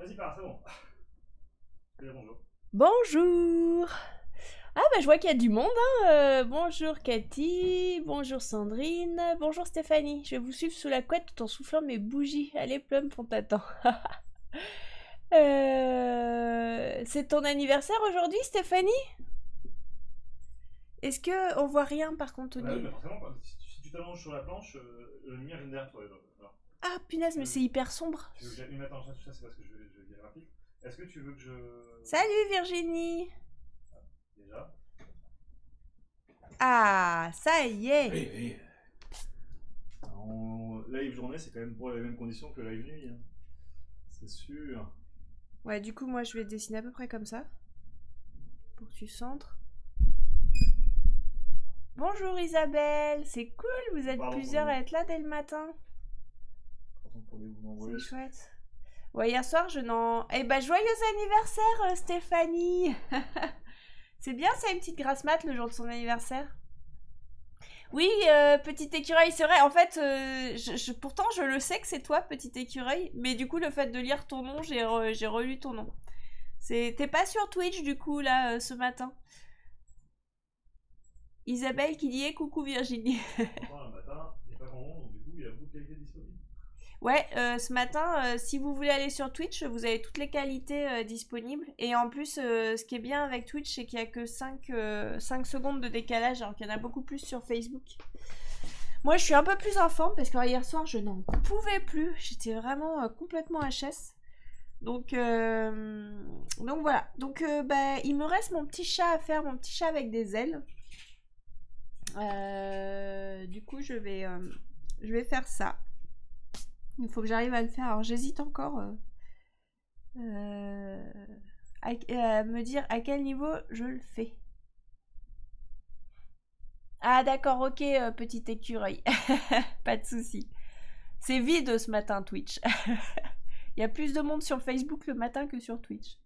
Vas-y, pars, c'est bon. Allez, bonjour. Bonjour. Ah bah je vois qu'il y a du monde, hein. Bonjour Cathy, bonjour Sandrine, bonjour Stéphanie. Je vais vous suivre sous la couette tout en soufflant mes bougies. Allez Plum, on t'attend. C'est ton anniversaire aujourd'hui Stéphanie? Est-ce que on voit rien par contre au Bah oui, niveau? mais forcément, si tu t'allonges sur la planche, le lumière vient derrière toi. Alors, Ah punaise mais tu c'est veux, hyper sombre. tu veux que j'aille mettre en tout ça, c'est parce que je vais dire rapide. Est-ce que tu veux que je. Salut Virginie. Déjà. Ah ça y est. Oui, oui. En live journée, c'est quand même pour les mêmes conditions que live nuit. Hein. C'est sûr. Ouais du coup moi je vais dessiner à peu près comme ça. Pour que tu centres. Bonjour Isabelle, c'est cool, vous êtes Pardon, plusieurs pardon. à être là dès le matin. Pardon pour les mouvements C'est volés. chouette. Ouais, hier soir, je n'en... Eh ben, joyeux anniversaire, Stéphanie. C'est bien, ça, une petite grasse mat le jour de son anniversaire. Oui, petit écureuil, c'est vrai. En fait, pourtant, je le sais que c'est toi, petit écureuil. Mais du coup, le fait de lire ton nom, j'ai relu ton nom. T'es pas sur Twitch, du coup, là, ce matin. Isabelle qui dit coucou Virginie. Enfin, le matin, il n'y a pas grand monde, donc du coup, il y a beaucoup de qualités disponibles. Ouais, ce matin, si vous voulez aller sur Twitch, vous avez toutes les qualités disponibles. Et en plus, ce qui est bien avec Twitch, c'est qu'il n'y a que 5 secondes de décalage, alors qu'il y en a beaucoup plus sur Facebook. Moi, je suis un peu plus en forme, parce que hier soir, je n'en pouvais plus. J'étais vraiment complètement HS. Donc voilà. Donc, bah, il me reste mon petit chat à faire, mon petit chat avec des ailes. Du coup, je vais faire ça. Il faut que j'arrive à le faire. Alors j'hésite encore à me dire à quel niveau je le fais. Ah d'accord, ok, petit écureuil. Pas de souci. C'est vide ce matin Twitch. Il y a plus de monde sur Facebook le matin que sur Twitch.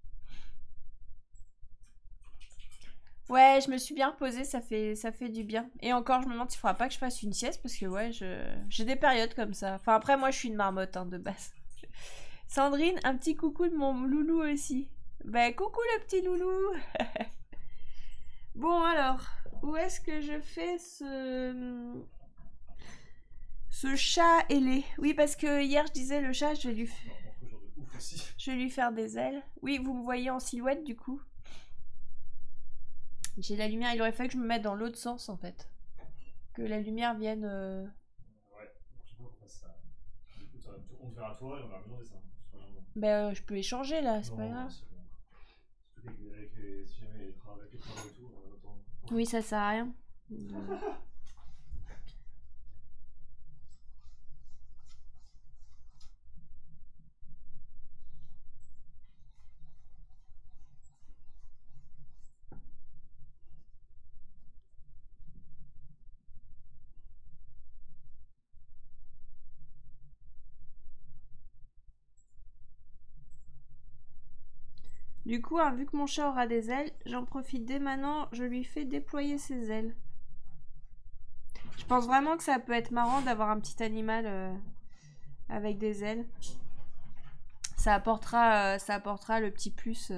Ouais, je me suis bien reposée, ça fait du bien. Et encore, je me demande s'il faudra pas que je fasse une sieste parce que ouais, j'ai des périodes comme ça. Enfin après, moi, je suis une marmotte hein, de base. Sandrine, un petit coucou de mon loulou aussi. Bah coucou le petit loulou. Bon alors, où est-ce que je fais ce chat ailé? Oui parce que hier je disais le chat, je vais lui faire des ailes. Oui, vous me voyez en silhouette du coup. J'ai la lumière, il aurait fallu que je me mette dans l'autre sens en fait. Que la lumière vienne... Ouais, je sais pas qu'on fasse ça. Du coup, on te verra toi et on verra mieux dans dessin. Ben je peux échanger là, c'est pas Non, grave. c'est bon. Surtout si jamais il y a avec les travaux et tout, autant. Oui, ça sert à rien. Du coup, hein, vu que mon chat aura des ailes, j'en profite dès maintenant, je lui fais déployer ses ailes. Je pense vraiment que ça peut être marrant d'avoir un petit animal avec des ailes. Ça apportera le petit plus.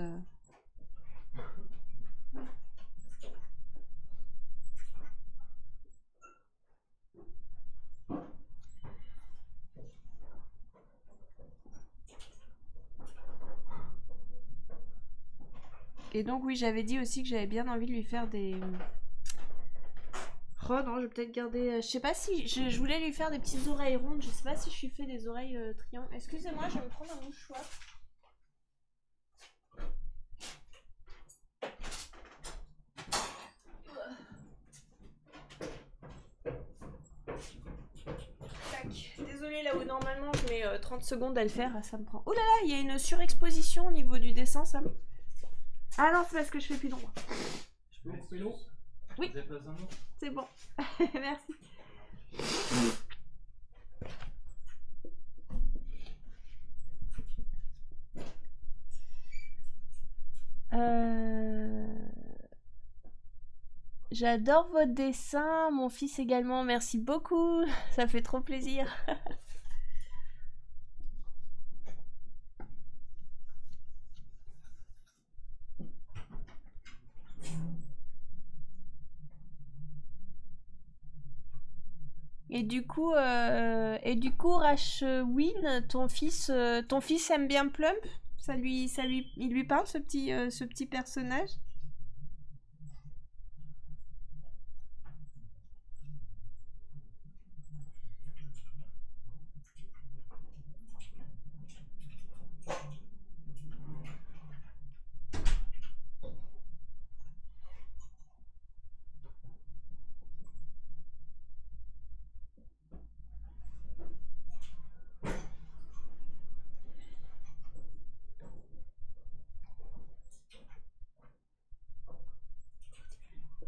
Et donc oui, j'avais dit aussi que j'avais bien envie de lui faire des... Oh non, je vais peut-être garder... je sais pas si... Je voulais lui faire des petites oreilles rondes. Je sais pas si je lui fais des oreilles triangles. Excusez-moi, je vais me prendre un mouchoir. Désolée, là où normalement je mets 30 secondes à le faire, ça me prend... Oh là là, il y a une surexposition au niveau du dessin, ça me... Ah non, c'est parce que je fais plus droit. Je peux couper l'eau? Oui. Vous avez pas besoin d'eau? C'est bon. Merci. J'adore votre dessin, mon fils également, merci beaucoup, ça fait trop plaisir. Et du coup, Rashwin, ton fils aime bien Plump? Il lui parle ce petit personnage?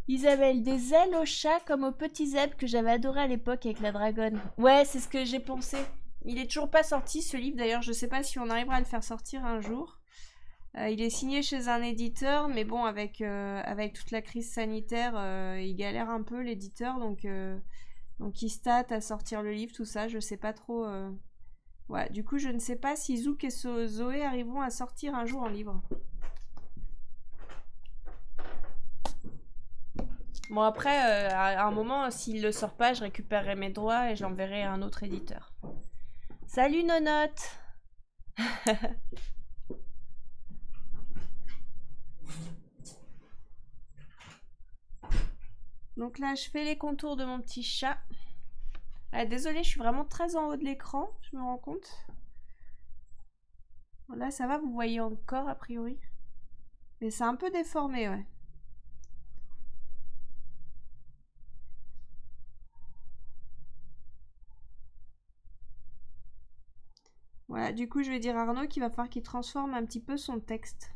Isabelle, des ailes au chat comme aux petits zèbres que j'avais adoré à l'époque avec la dragonne. Ouais, c'est ce que j'ai pensé. Il est toujours pas sorti ce livre d'ailleurs, je sais pas si on arrivera à le faire sortir un jour. Il est signé chez un éditeur, mais bon, avec toute la crise sanitaire, il galère un peu l'éditeur, donc il se tâte à sortir le livre, tout ça, je sais pas trop. Ouais, du coup, je ne sais pas si Zouk et Zoé arriveront à sortir un jour en livre. Bon, après, à un moment, s'il le sort pas, je récupérerai mes droits et je l'enverrai à un autre éditeur. Salut Nonote. Donc là, je fais les contours de mon petit chat. Ah, désolée, je suis vraiment très en haut de l'écran, je me rends compte. Bon, là, ça va, vous voyez encore a priori. Mais c'est un peu déformé, ouais. Voilà, du coup, je vais dire à Arnaud qu'il va falloir qu'il transforme un petit peu son texte.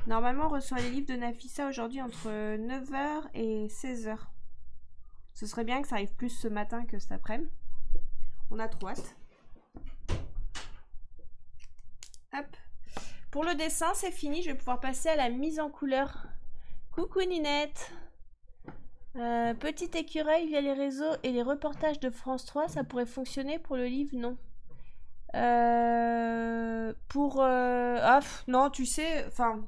Normalement, on reçoit les livres de Nafissa aujourd'hui entre 9h et 16h. Ce serait bien que ça arrive plus ce matin que cet après-midi. On a trop hâte. Hop. Pour le dessin, c'est fini. Je vais pouvoir passer à la mise en couleur. Coucou Ninette. Petit écureuil via les réseaux et les reportages de France 3, ça pourrait fonctionner pour le livre, non. Non, tu sais, enfin,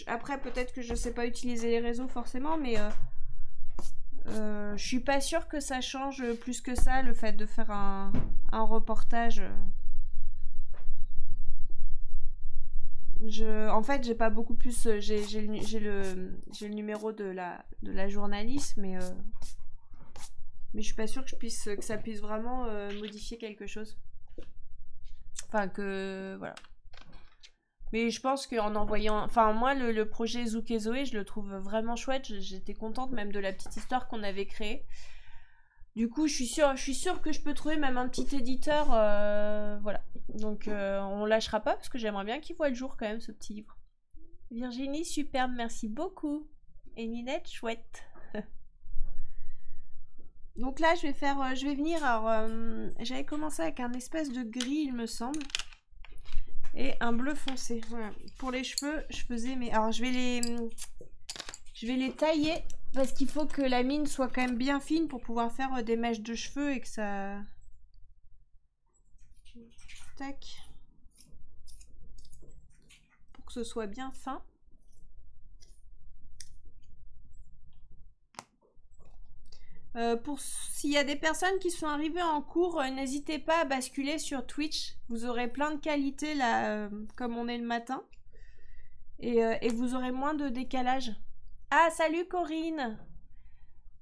après peut-être que je sais pas utiliser les réseaux forcément, mais je suis pas sûre que ça change plus que ça, le fait de faire un reportage. En fait, j'ai pas beaucoup plus. J'ai le numéro de la journaliste, mais je suis pas sûre que ça puisse vraiment modifier quelque chose. Enfin, que. Voilà. Mais je pense qu'en envoyant. Enfin, moi, le projet Zouk et Zoé, je le trouve vraiment chouette. J'étais contente même de la petite histoire qu'on avait créée. Du coup, je suis sûre que je peux trouver même un petit éditeur. Voilà. Donc, on lâchera pas parce que j'aimerais bien qu'il voit le jour quand même, ce petit livre. Virginie, superbe, merci beaucoup. Et Ninette, chouette. Donc là, je vais venir. Alors, j'avais commencé avec un espèce de gris, il me semble. Et un bleu foncé. Voilà. Pour les cheveux, je faisais mes. Alors, je vais les tailler. Parce qu'il faut que la mine soit quand même bien fine pour pouvoir faire des mèches de cheveux et que ça... Tac. Pour que ce soit bien fin. S'il y a des personnes qui sont arrivées en cours, n'hésitez pas à basculer sur Twitch. Vous aurez plein de qualités là, comme on est le matin. Et vous aurez moins de décalage. Ah, salut Corinne.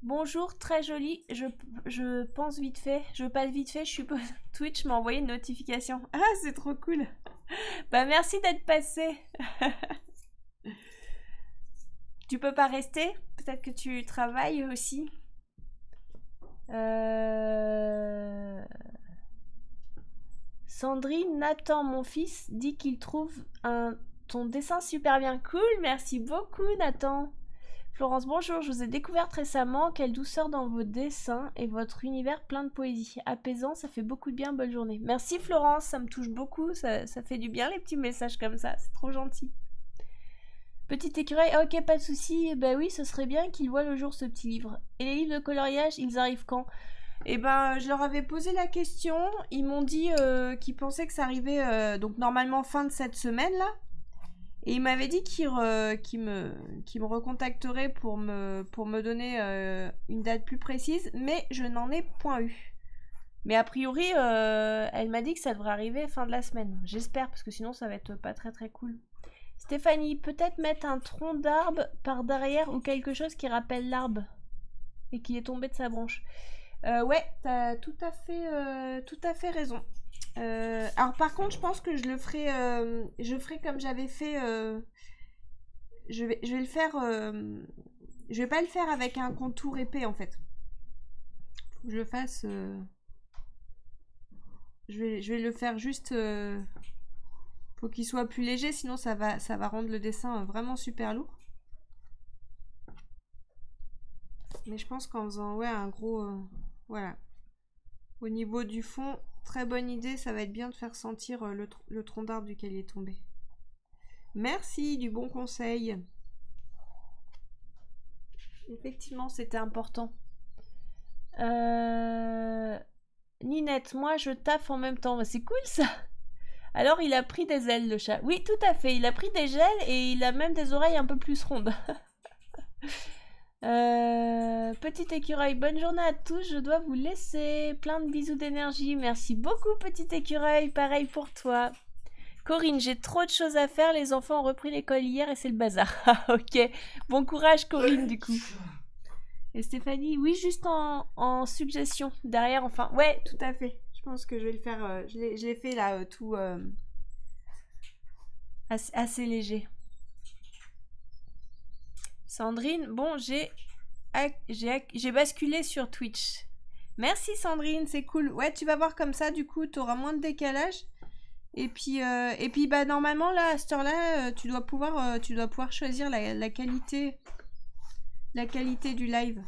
Bonjour, très jolie. Je pense vite fait. Je passe vite fait. Je suppose Twitch m'a envoyé une notification. Ah, c'est trop cool. Bah, merci d'être passé. Tu peux pas rester? Peut-être que tu travailles aussi. Sandrine, Nathan, mon fils, dit qu'il trouve ton dessin super bien. Cool, merci beaucoup Nathan. Florence, bonjour, je vous ai découverte récemment. Quelle douceur dans vos dessins et votre univers plein de poésie. Apaisant, ça fait beaucoup de bien, bonne journée. Merci Florence, ça me touche beaucoup, ça fait du bien les petits messages comme ça, c'est trop gentil. Petit écureuil, ah, ok, pas de souci. Bah oui, ce serait bien qu'il voit le jour ce petit livre. Et les livres de coloriage, ils arrivent quand? Eh ben, je leur avais posé la question. Ils m'ont dit qu'ils pensaient que ça arrivait donc normalement fin de cette semaine là. Et ils m'avaient dit qu'ils me recontacteraient pour me donner une date plus précise, mais je n'en ai point eu. Mais a priori, elle m'a dit que ça devrait arriver fin de la semaine. J'espère, parce que sinon ça va être pas très très cool. Stéphanie, peut-être mettre un tronc d'arbre par derrière ou quelque chose qui rappelle l'arbre et qui est tombé de sa branche. Ouais, t'as tout à fait raison. Alors par contre, je pense que je ferai comme j'avais fait. Je vais le faire. Je vais pas le faire avec un contour épais en fait. Faut que je le fasse. Je vais le faire juste. Faut qu'il soit plus léger, sinon ça va rendre le dessin vraiment super lourd. Mais je pense qu'en faisant ouais, un gros... voilà. Au niveau du fond, très bonne idée, ça va être bien de faire sentir le tronc d'arbre duquel il est tombé. Merci du bon conseil. Effectivement, c'était important. Ninette, moi je taffe en même temps. C'est cool ça. Alors il a pris des ailes le chat. Oui, tout à fait. Il a pris des ailes et il a même des oreilles un peu plus rondes. Petit écureuil, bonne journée à tous. Je dois vous laisser. Plein de bisous d'énergie. Merci beaucoup, petit écureuil. Pareil pour toi. Corinne, j'ai trop de choses à faire. Les enfants ont repris l'école hier et c'est le bazar. Ok. Bon courage, Corinne, du coup. Et Stéphanie, oui, juste en suggestion. Derrière, enfin. Ouais, tout à fait. Je pense que je vais le faire. Je l'ai fait là, tout assez léger. Sandrine, bon, j'ai basculé sur Twitch. Merci Sandrine, c'est cool. Ouais, tu vas voir comme ça, du coup, tu auras moins de décalage. Et puis bah, normalement, là, à cette heure-là, tu dois pouvoir choisir la qualité du live.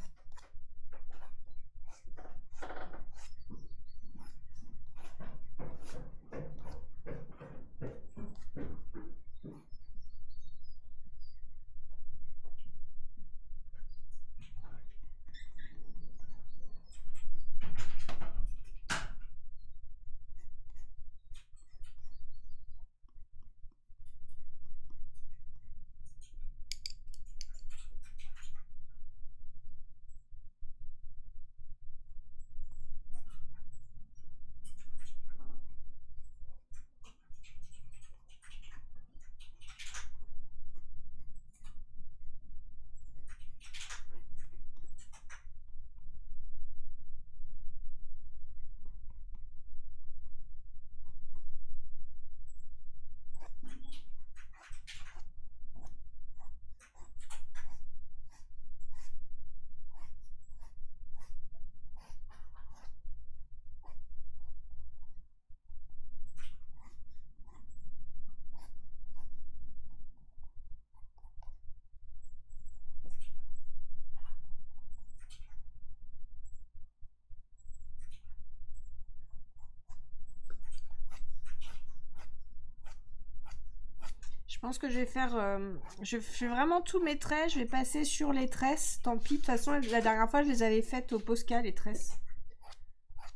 Je pense que je vais faire... je fais vraiment tous mes traits. Je vais passer sur les tresses. Tant pis. De toute façon, la dernière fois, je les avais faites au Posca, les tresses.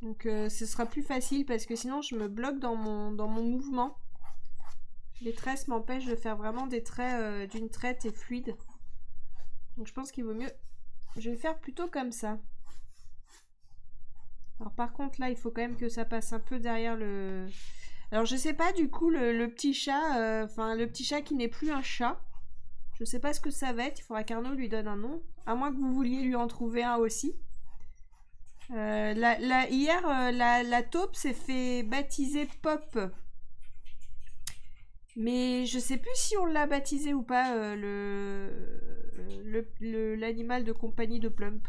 Donc, ce sera plus facile parce que sinon, je me bloque dans mon mouvement. Les tresses m'empêchent de faire vraiment des traits d'une traite et fluide. Donc, je pense qu'il vaut mieux... Je vais faire plutôt comme ça. Alors, par contre, là, il faut quand même que ça passe un peu derrière le... Alors je sais pas du coup le petit chat, enfin le petit chat qui n'est plus un chat. Je sais pas ce que ça va être, il faudra qu'Arnaud lui donne un nom. À moins que vous vouliez lui en trouver un aussi. Hier, la taupe s'est fait baptiser Pop. Mais je sais plus si on l'a baptisé ou pas, l'animal de compagnie de Plump.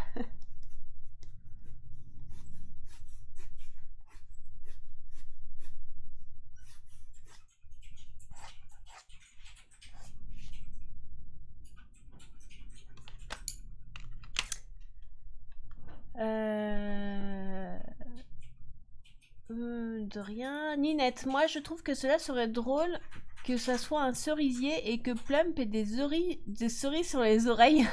tente rien. Ninette, moi je trouve que cela serait drôle que ça soit un cerisier et que Plump ait des cerises sur les oreilles.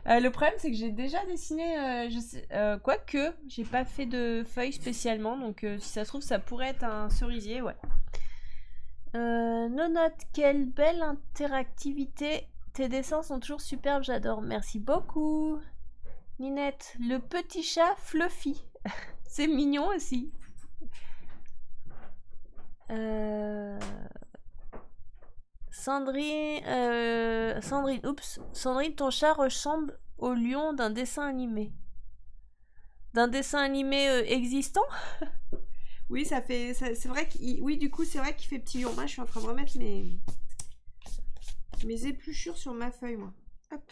Le problème c'est que j'ai déjà dessiné, quoique j'ai pas fait de feuilles spécialement, donc si ça se trouve ça pourrait être un cerisier, ouais. Nonote, quelle belle interactivité. Tes dessins sont toujours superbes, j'adore. Merci beaucoup. Ninette, le petit chat Fluffy. C'est mignon aussi. Sandrine, Sandrine, ton chat ressemble au lion d'un dessin animé. D'un dessin animé existant? Oui, ça fait. C'est vrai qu'il. Oui, du coup, c'est vrai qu'il fait petit lion. Moi, je suis en train de remettre mes épluchures sur ma feuille, moi. Hop.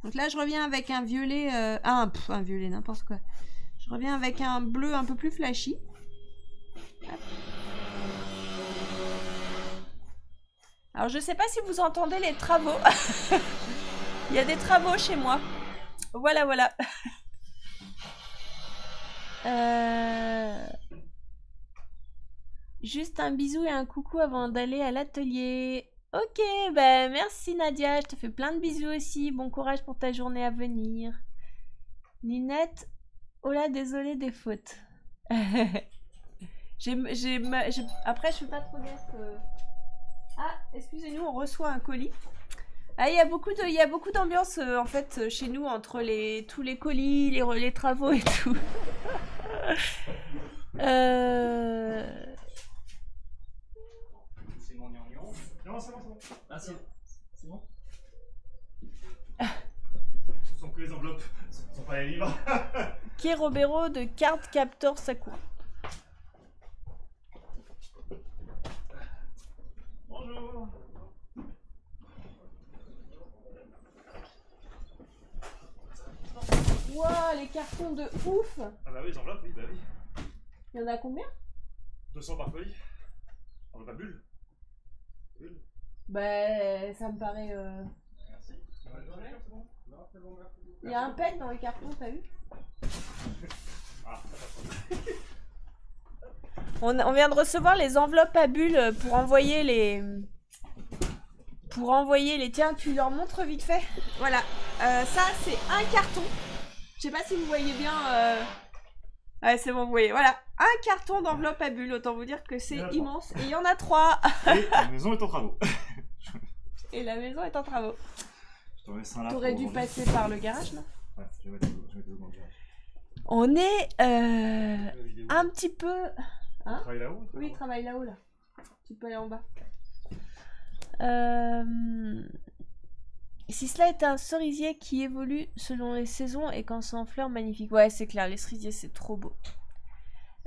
Donc là, je reviens avec un violet. Un violet, n'importe quoi. Je reviens avec un bleu un peu plus flashy. Hop. Alors, je sais pas si vous entendez les travaux. Il y a des travaux chez moi. Voilà, voilà. Juste un bisou et un coucou avant d'aller à l'atelier. Ok, ben merci Nadia, je te fais plein de bisous aussi. Bon courage pour ta journée à venir. Ninette, oh là, désolé des fautes. Après, je fais pas trop gaffe. Ah, excusez-nous, on reçoit un colis. Ah, il y a beaucoup d'ambiance en fait chez nous entre tous les colis, les travaux et tout. C'est mon gnangnan. Non, c'est bon, c'est bon. Ah, c'est bon. Ce sont que les enveloppes, ce ne sont pas les livres. Qui est Robero de Card Captor Sakura. Bonjour. Wouah, les cartons de ouf. Ah bah oui, les enveloppes, oui, bah oui. Il y en a combien? 200 par colis. Enveloppe à bulle. Bulle. Bah, ça me paraît... Merci. Bonne journée, c'est bon. Non, c'est bon, merci. Il y a un pet dans les cartons, t'as vu? Ah, on vient de recevoir les enveloppes à bulles pour envoyer les... Tiens, tu leur montres vite fait. Voilà. Ça, c'est un carton. Je sais pas si vous voyez bien... Ouais, c'est bon, vous voyez. Voilà. Un carton d'enveloppe à bulles. Autant vous dire que c'est immense. Et il y en a 3. Et la maison est en travaux. Et la maison est en travaux. T'aurais dû passer par le garage, non? Ouais, je vais mettre dans le garage. On est un petit peu... Hein? Il travaille là-haut? Oui, il travaille là-haut, là. Tu peux aller en bas. Si cela est un cerisier qui évolue selon les saisons et quand c'est en fleurs, magnifique. Ouais, c'est clair, les cerisiers, c'est trop beau.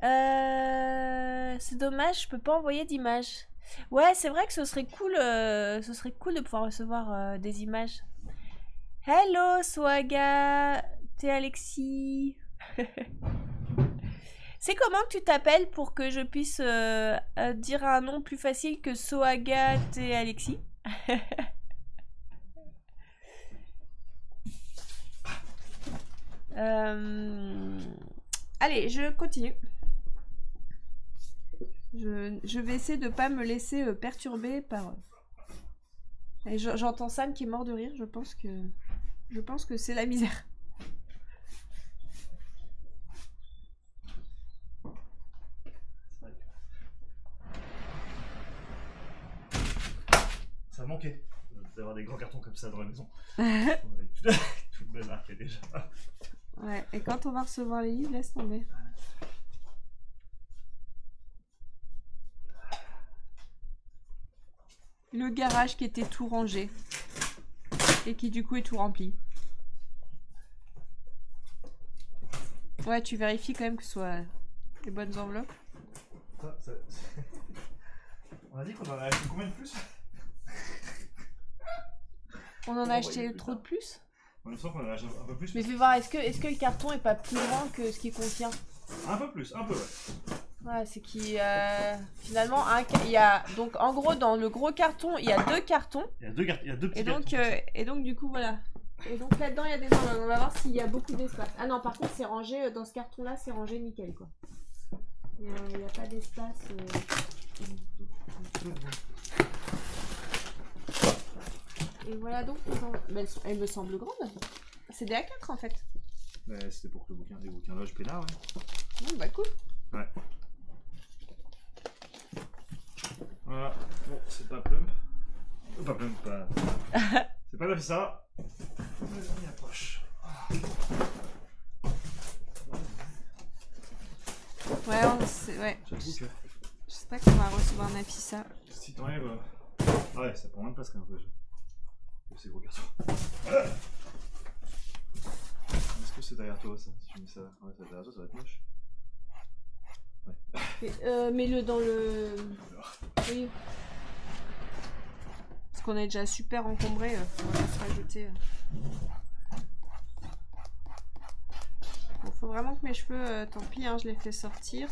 C'est dommage, je peux pas envoyer d'image. Ouais, c'est vrai que ce serait cool de pouvoir recevoir des images. Hello, Swaga, t'es Alexis. C'est comment que tu t'appelles pour que je puisse dire un nom plus facile que Soaga et Alexis? Allez, je continue. Je vais essayer de pas me laisser perturber par... J'entends Sam qui est mort de rire, je pense que c'est la misère. Ça manquait d'avoir des grands cartons comme ça dans la maison. Tout bien marqué déjà. Ouais, et quand on va recevoir les livres, laisse tomber. Le garage qui était tout rangé. Et qui du coup est tout rempli. Ouais, tu vérifies quand même que ce soit les bonnes enveloppes. On a dit qu'on en a acheté combien de plus? On en a acheté trop de plus? On me semble qu'on en a acheté un peu plus. Mais fais voir, est-ce que le carton est pas plus grand que ce qu'il contient? Un peu plus, un peu, ouais. Ouais, c'est qu'il finalement il y a donc en gros dans le gros carton il y a deux cartons. Il y a deux petits et donc cartons. Et donc du coup voilà. Et donc là-dedans, il y a des horloges. On va voir s'il y a beaucoup d'espace. Ah non, par contre, c'est rangé, dans ce carton-là, c'est rangé nickel, quoi. Il n'y a pas d'espace. Et voilà donc, elle me semble grande. C'est des A4 en fait. C'était pour que les bouquins là, je paie là, ouais. Bon, bah cool. Ouais. Voilà. Bon, c'est pas plump. Pas plump, pas. C'est pas comme ça. On y approche. Ouais, ouais. J'avoue que. Je sais pas qu'on va recevoir Nafissa. Si t'enlèves. Ah ouais, ça prend moins de place qu'un peu. C'est gros carton. Est-ce que c'est derrière toi ça? Si je mets ça. Ouais, c'est derrière toi, ça va être moche. Ouais. Mets-le dans le. Oui. Parce qu'on est déjà super encombré. On va se rajouter. Bon, faut vraiment que mes cheveux. Tant pis, hein, je les fais sortir.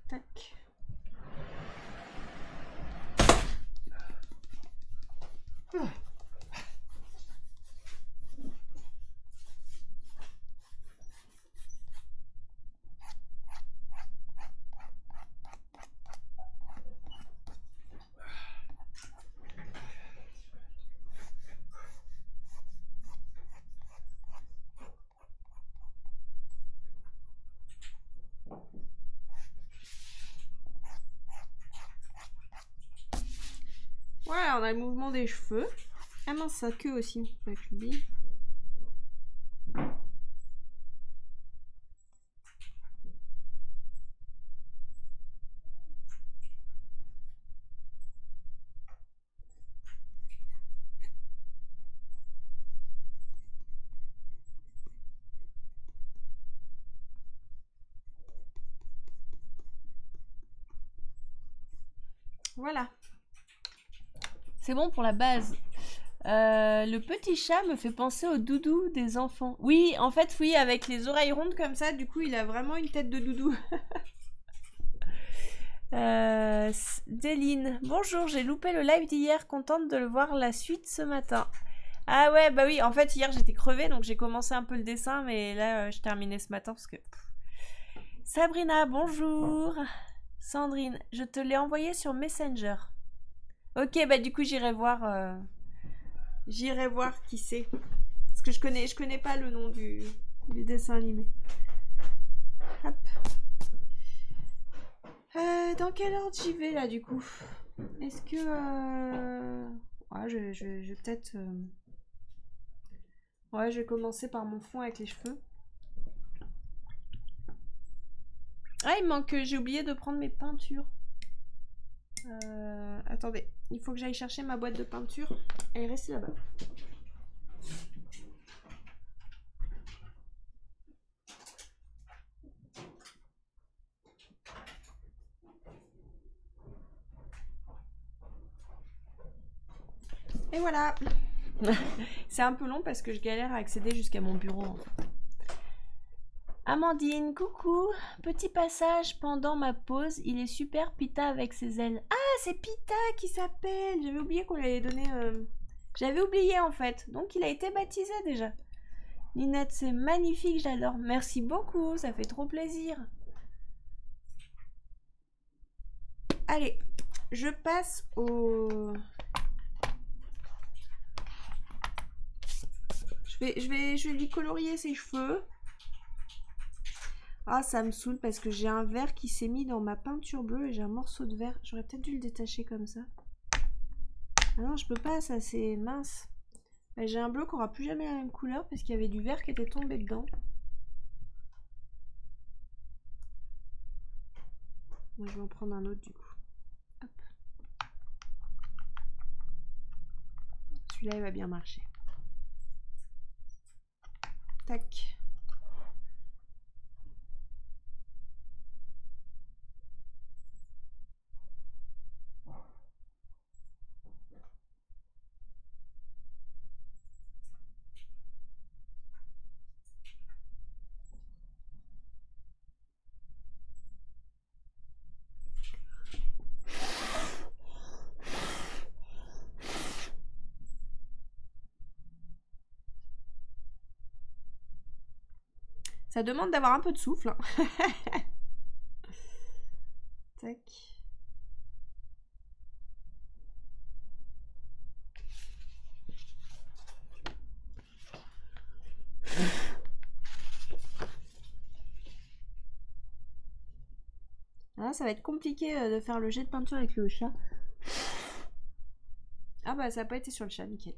Tac. Voilà, on a le mouvement des cheveux. Ah mince, sa queue aussi, faut que je l'oublie. Voilà. C'est bon pour la base. Le petit chat me fait penser au doudou des enfants. Oui, en fait, oui, avec les oreilles rondes comme ça, du coup, il a vraiment une tête de doudou. Déline, bonjour, j'ai loupé le live d'hier, contente de le voir la suite ce matin. Ah ouais, bah oui, en fait, hier, j'étais crevée, donc j'ai commencé un peu le dessin, mais là, je terminais ce matin parce que... Sabrina, bonjour. Sandrine, je te l'ai envoyé sur Messenger. Ok, bah du coup, j'irai voir qui c'est. Parce que je connais pas le nom du dessin animé. Hop. Dans quel ordre j'y vais là du coup? Est-ce que... Ouais, je vais peut-être... Ouais, je vais commencer par mon fond avec les cheveux. Ah, il manque... J'ai oublié de prendre mes peintures. Attendez, il faut que j'aille chercher ma boîte de peinture. Elle est restée là-bas. Et voilà. C'est un peu long parce que je galère à accéder jusqu'à mon bureau en fait. Amandine, coucou. Petit passage pendant ma pause. Il est super Pita avec ses ailes. Ah, c'est Pita qui s'appelle. J'avais oublié qu'on lui avait donné... J'avais oublié en fait. Donc il a été baptisé déjà. Ninette, c'est magnifique, j'adore. Merci beaucoup, ça fait trop plaisir. Allez, je passe au... Je vais lui colorier ses cheveux. Ah, ça me saoule parce que j'ai un verre qui s'est mis dans ma peinture bleue et j'ai un morceau de verre. J'aurais peut-être dû le détacher comme ça. Ah non, je peux pas, ça c'est mince. J'ai un bleu qui aura plus jamais la même couleur parce qu'il y avait du vert qui était tombé dedans. Moi, je vais en prendre un autre du coup. Hop. Celui-là, il va bien marcher. Tac. Ça demande d'avoir un peu de souffle. Hein. Tac. Là, ça va être compliqué de faire le jet de peinture avec le chat. Ah bah ça n'a pas été sur le chat, nickel.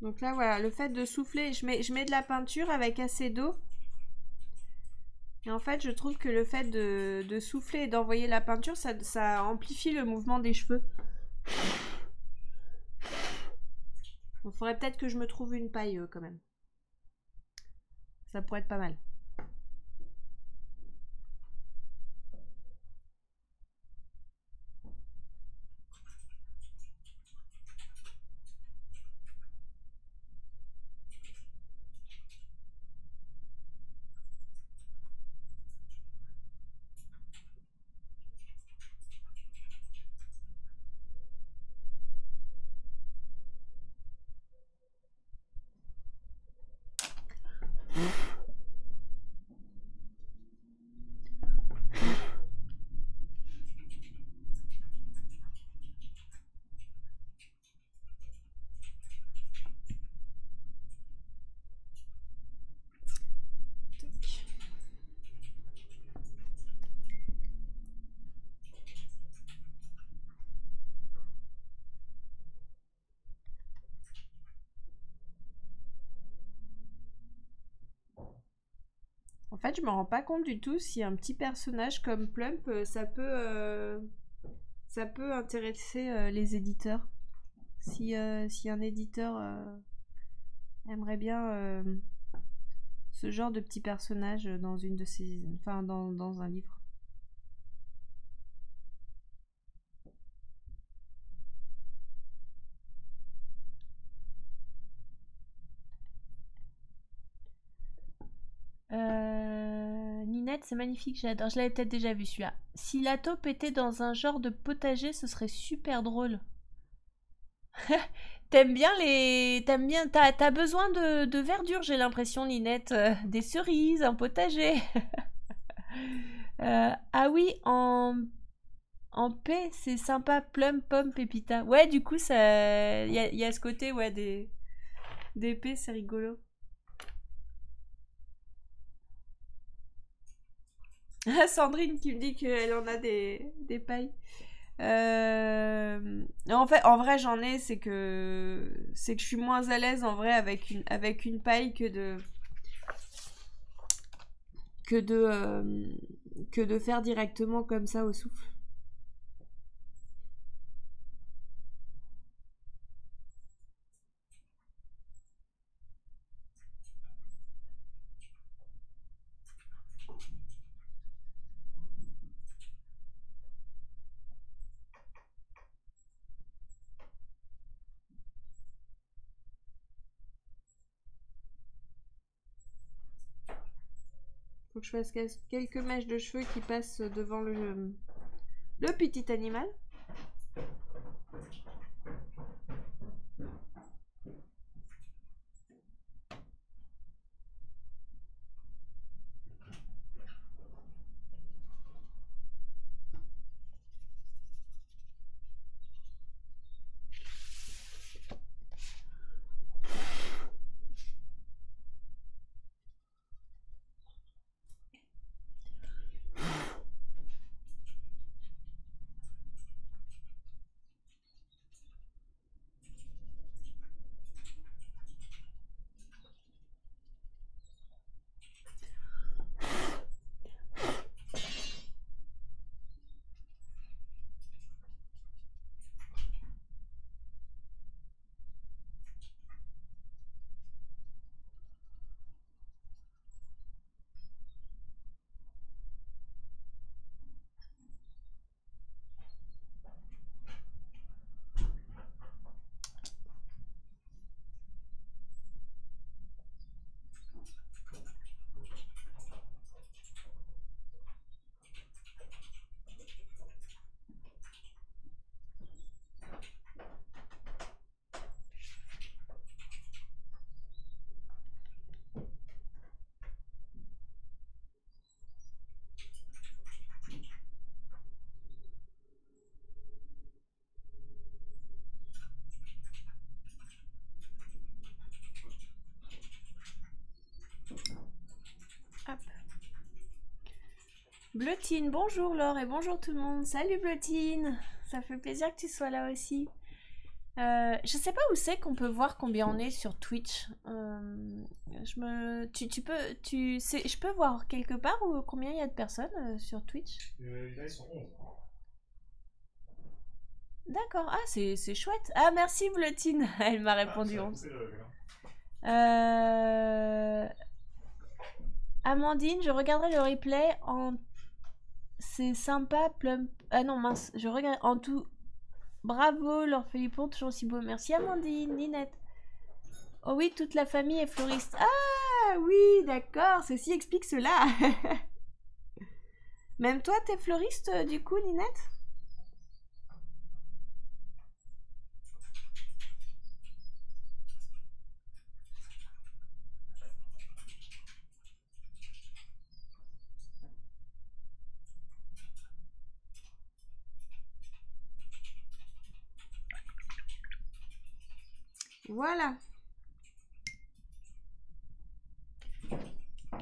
Donc là voilà, le fait de souffler, je mets de la peinture avec assez d'eau. Et en fait je trouve que le fait de souffler et d'envoyer la peinture, ça amplifie le mouvement des cheveux. Il faudrait peut-être que je me trouve une paille quand même. Ça pourrait être pas mal. En fait, je me rends pas compte du tout si un petit personnage comme Plump, ça peut intéresser les éditeurs. Si un éditeur aimerait bien ce genre de petit personnage dans une de ses, enfin dans un livre. Ninette, c'est magnifique, j'adore. Je l'avais peut-être déjà vu celui-là. Si la taupe était dans un genre de potager, ce serait super drôle. T'aimes bien les. T'aimes bien. T'as besoin de verdure, j'ai l'impression, Ninette. Des cerises, un potager. Ah oui, en paix, c'est sympa. Plum, pomme, pépita. Ouais, du coup, ça. Y a ce côté, ouais, des paix, c'est rigolo. Sandrine qui me dit qu'elle en a des pailles. En vrai, j'en ai, c'est que je suis moins à l'aise en vrai avec une paille que de faire directement comme ça au souffle. Faut que je fasse quelques mèches de cheveux qui passent devant le petit animal. Bleutine, bonjour Laure et bonjour tout le monde. Salut Bleutine, ça fait plaisir que tu sois là aussi. Je sais pas où c'est qu'on peut voir combien on est sur Twitch. Je peux voir quelque part où, combien il y a de personnes sur Twitch. Là, ils sont 11. D'accord, ah c'est chouette. Ah merci Bleutine, elle m'a répondu 11. Amandine, je regarderai le replay en... C'est sympa, Plum... Ah non mince, je regarde en tout... Bravo, Laure Philippon, toujours aussi beau. Merci Amandine, Ninette. Oh oui, toute la famille est fleuriste. Ah oui, d'accord, ceci explique cela. Même toi, t'es fleuriste du coup, Ninette? Voilà.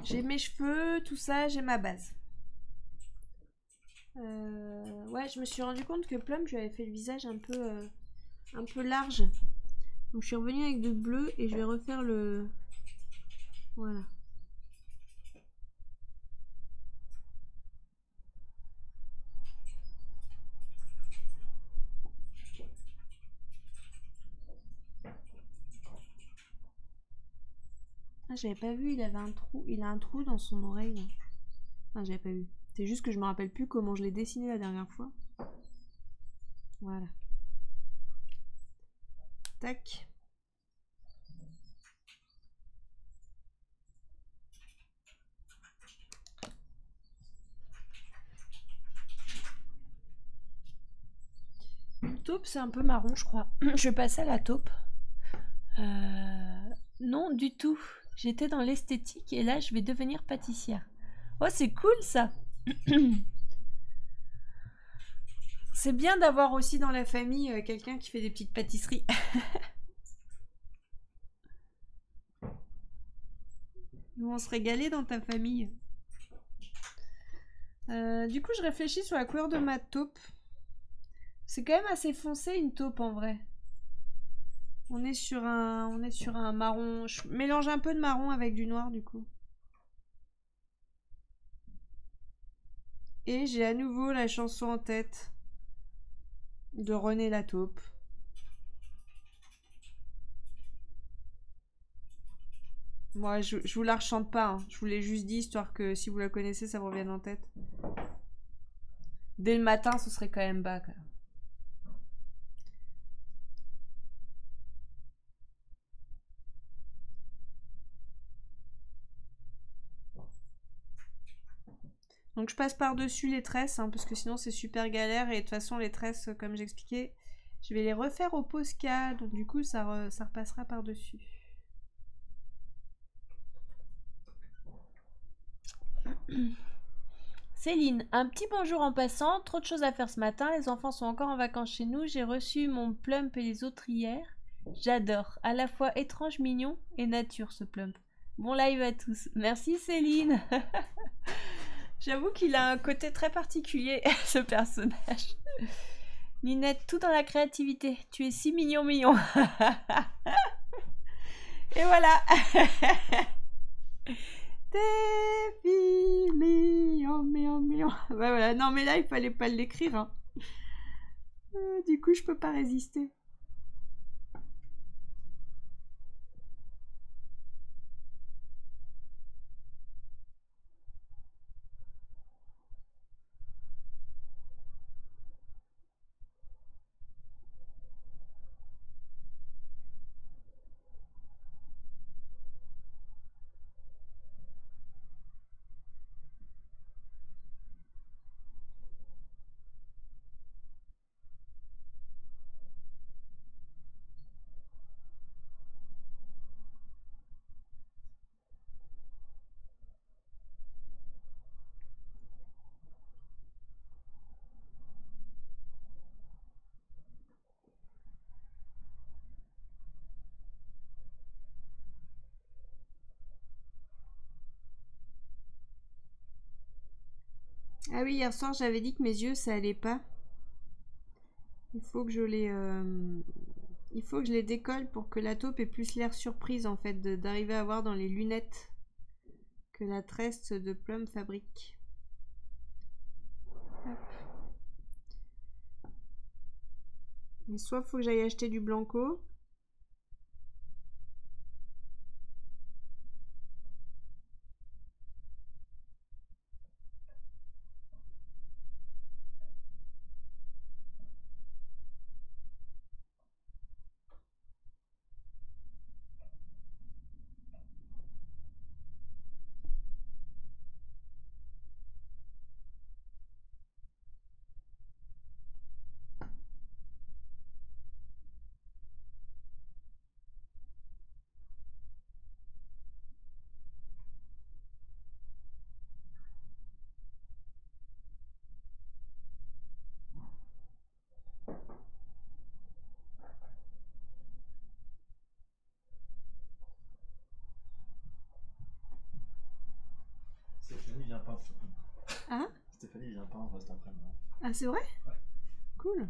J'ai mes cheveux, tout ça, j'ai ma base. Ouais, je me suis rendu compte que Plum, je lui avais fait le visage un peu large. Donc je suis revenue avec du bleu et je vais refaire le... Voilà. Ah, j'avais pas vu, il avait un trou. Il a un trou dans son oreille. Là. Enfin, j'avais pas vu. C'est juste que je me rappelle plus comment je l'ai dessiné la dernière fois. Voilà. Tac. Taupe, c'est un peu marron, je crois. Je vais passer à la taupe. Non, du tout. J'étais dans l'esthétique et là, je vais devenir pâtissière. Oh, c'est cool ça. C'est bien d'avoir aussi dans la famille quelqu'un qui fait des petites pâtisseries. Ils vont se régaler dans ta famille. Du coup, je réfléchis sur la couleur de ma taupe. C'est quand même assez foncé une taupe en vrai. On est sur un marron. Je mélange un peu de marron avec du noir du coup. Et j'ai à nouveau la chanson en tête de René la taupe. Moi, je vous la rechante pas. Hein. Je vous l'ai juste dit histoire que si vous la connaissez, ça vous revienne en tête. Dès le matin, ce serait quand même bas. Quand même. Donc je passe par-dessus les tresses, hein, parce que sinon c'est super galère. Et de toute façon, les tresses, comme j'expliquais, je vais les refaire au Posca. Donc du coup, ça repassera par-dessus. Céline, un petit bonjour en passant. Trop de choses à faire ce matin. Les enfants sont encore en vacances chez nous. J'ai reçu mon plump et les autres hier. J'adore. À la fois étrange, mignon et nature ce plump. Bon live à tous. Merci Céline. J'avoue qu'il a un côté très particulier, ce personnage. Ninette, tout dans la créativité. Tu es si mignon, mignon. Et voilà. T'es filles, mignon, mignon, mignon. Ouais, voilà. Non, mais là, il fallait pas l'écrire. Hein. Du coup, je peux pas résister. Ah oui, hier soir, j'avais dit que mes yeux, ça allait pas. Il faut que je les... Il faut que je les décolle pour que la taupe ait plus l'air surprise, en fait, d'arriver à voir dans les lunettes que la tresse de Plum fabrique. Hop. Mais soit faut que j'aille acheter du blanco. Stéphanie vient peindre. Hein? Stéphanie vient peindre cet après-midi. Ah, c'est vrai? Ouais. Cool.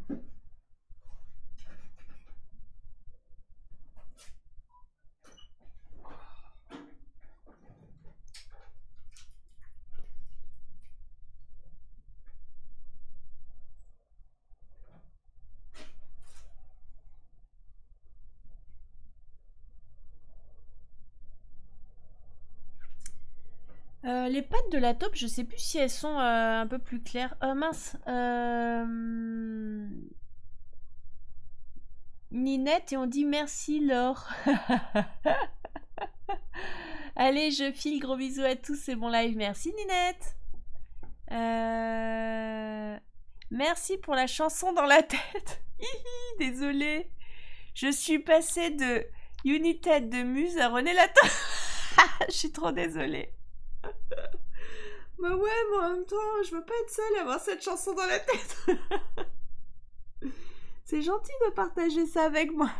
Les pattes de la taupe, je sais plus si elles sont un peu plus claires. Mince. Ninette et on dit merci Laure. Allez, je file, gros bisous à tous, c'est bon live. Merci Ninette. Merci pour la chanson dans la tête. Désolée. Je suis passée de United de Muse à René Latin. Je suis trop désolée. Bah ouais, mais en même temps, je veux pas être seule à avoir cette chanson dans la tête. C'est gentil de partager ça avec moi.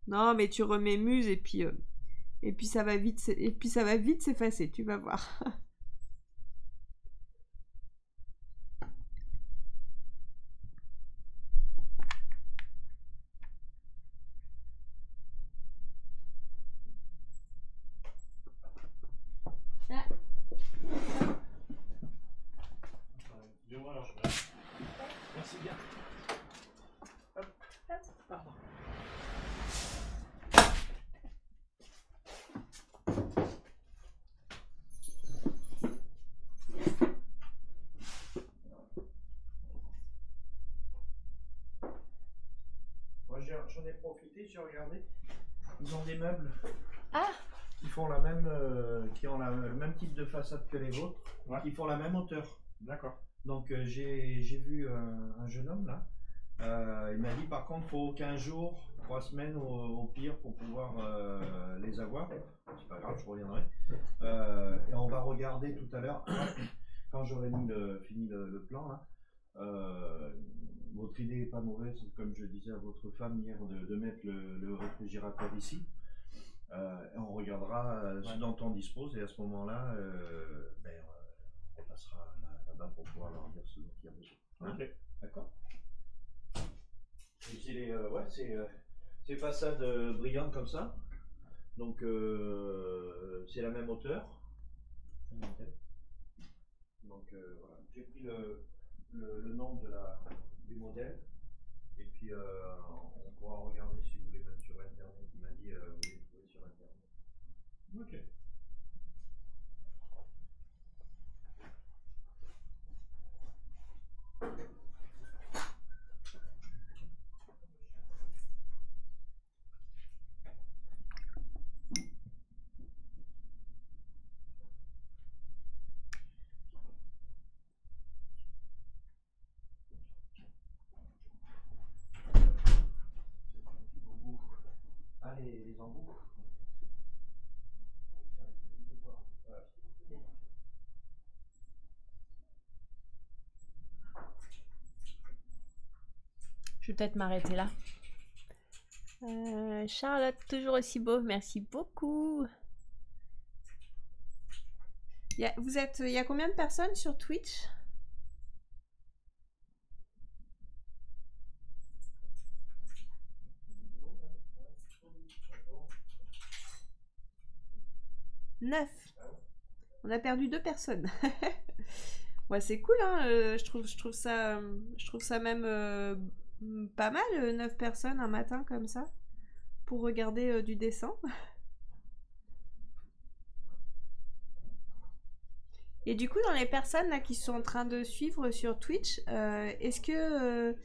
Non, mais tu remets Muse et puis ça va vite, s'effacer, tu vas voir. Merci bien. Hop. Pardon. Moi j'en ai profité, j'ai regardé. Ils ont des meubles. Ah, Qui font la même, qui ont le même type de façade que les vôtres, Ouais. qui font la même hauteur. D'accord. Donc j'ai vu un jeune homme là. Il m'a dit par contre faut 15 jours, 3 semaines au pire pour pouvoir les avoir. C'est pas grave, je reviendrai. Et on va regarder tout à l'heure quand j'aurai fini le plan là. Votre idée est pas mauvaise, comme je disais à votre femme hier, de mettre le réfrigérateur ici. Et on regardera ce dont on dispose et à ce moment-là, on passera là-bas pour pouvoir leur dire ce dont il y a besoin. Hein? Ok. D'accord. Et c'est ces façades brillantes comme ça. Donc c'est la même hauteur. Donc voilà. J'ai pris le nom du modèle. Et puis on pourra regarder si vous voulez même sur internet. Il m'a dit vous les trouvez sur internet. Ok. Ah les embouts. je vais peut-être m'arrêter là. Charlotte, toujours aussi beau, merci beaucoup. Il y a combien de personnes sur Twitch? Neuf. On a perdu 2 personnes. Ouais, c'est cool, hein. Je trouve ça même pas mal, 9 personnes un matin comme ça, pour regarder du dessin. Et du coup, dans les personnes là qui sont en train de suivre sur Twitch, est-ce que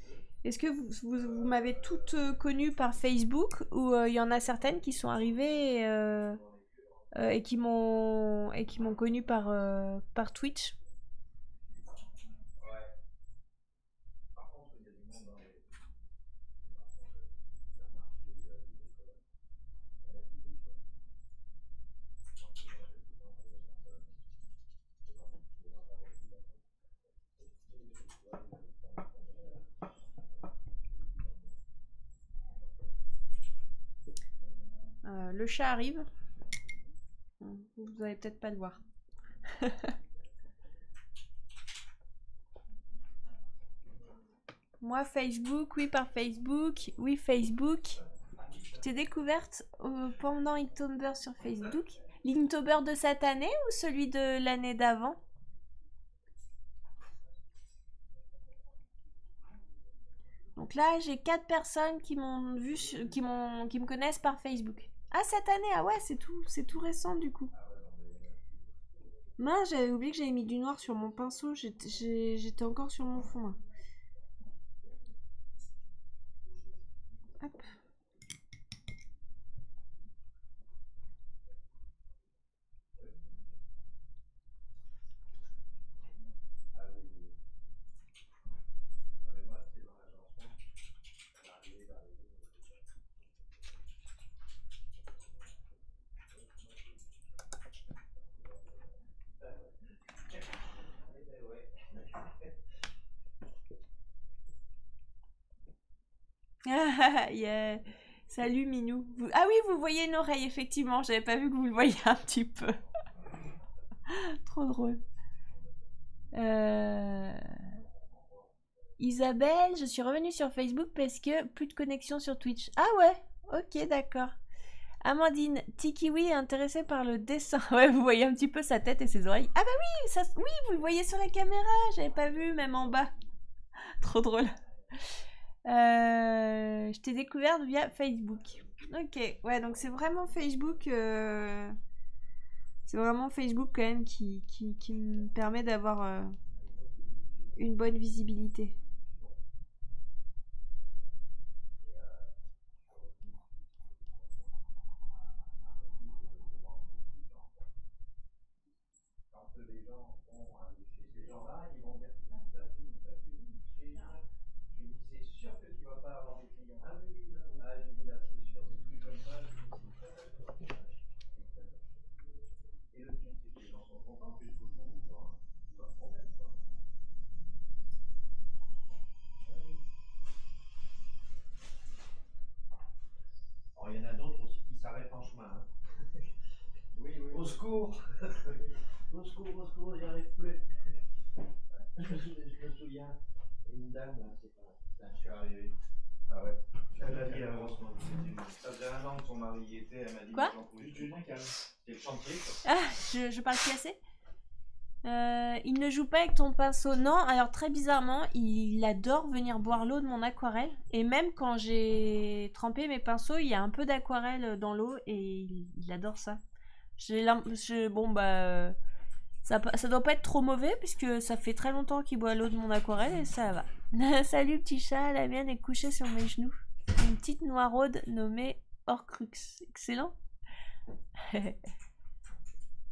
vous m'avez toutes connues par Facebook ou il y en a certaines qui sont arrivées et qui m'ont connue par Twitch? Le chat arrive. Vous allez peut-être pas le voir. Moi, Facebook, oui, par Facebook. Oui, Facebook. Je t'ai découverte pendant Inktober sur Facebook. L'Inktober de cette année ou celui de l'année d'avant? Donc là, j'ai 4 personnes qui m'ont vu, qui me connaissent par Facebook. Ah, cette année, ah ouais, c'est tout récent du coup. Mince, j'avais oublié que j'avais mis du noir sur mon pinceau. J'étais encore sur mon fond là. Hop. Yeah. Salut Minou. Ah oui, vous voyez une oreille, effectivement. J'avais pas vu que vous le voyiez un petit peu. Trop drôle. Isabelle, je suis revenue sur Facebook parce que plus de connexion sur Twitch. Ah ouais, ok, d'accord. Amandine, Tikiwi est intéressée par le dessin. Ouais, vous voyez un petit peu sa tête et ses oreilles. Ah bah oui, oui, vous le voyez sur la caméra. J'avais pas vu, même en bas. Trop drôle. Je t'ai découverte via Facebook. Ok, ouais, donc c'est vraiment Facebook. C'est vraiment Facebook quand même qui me permet d'avoir une bonne visibilité. Alors, il y en a d'autres aussi qui s'arrêtent en chemin. Hein. Oui, oui. Au secours. Au secours, j'y arrive plus. Je me souviens, une dame, là, c'est pas. Là, je suis arrivé. Ah ouais. Elle a dit heureusement. Ça faisait 1 an que son mari y était, elle m'a dit. Quoi? C'est le chantier. Quoi. Ah, je parle plus assez. Il ne joue pas avec ton pinceau. Non, alors très bizarrement, il adore venir boire l'eau de mon aquarelle. Et même quand j'ai trempé mes pinceaux, il y a un peu d'aquarelle dans l'eau et il adore ça. Bon, bah. Ça doit pas être trop mauvais puisque ça fait très longtemps qu'il boit l'eau de mon aquarelle et ça va. Salut petit chat, la mienne est couchée sur mes genoux. Une petite noiraude nommée Horcrux. Excellent.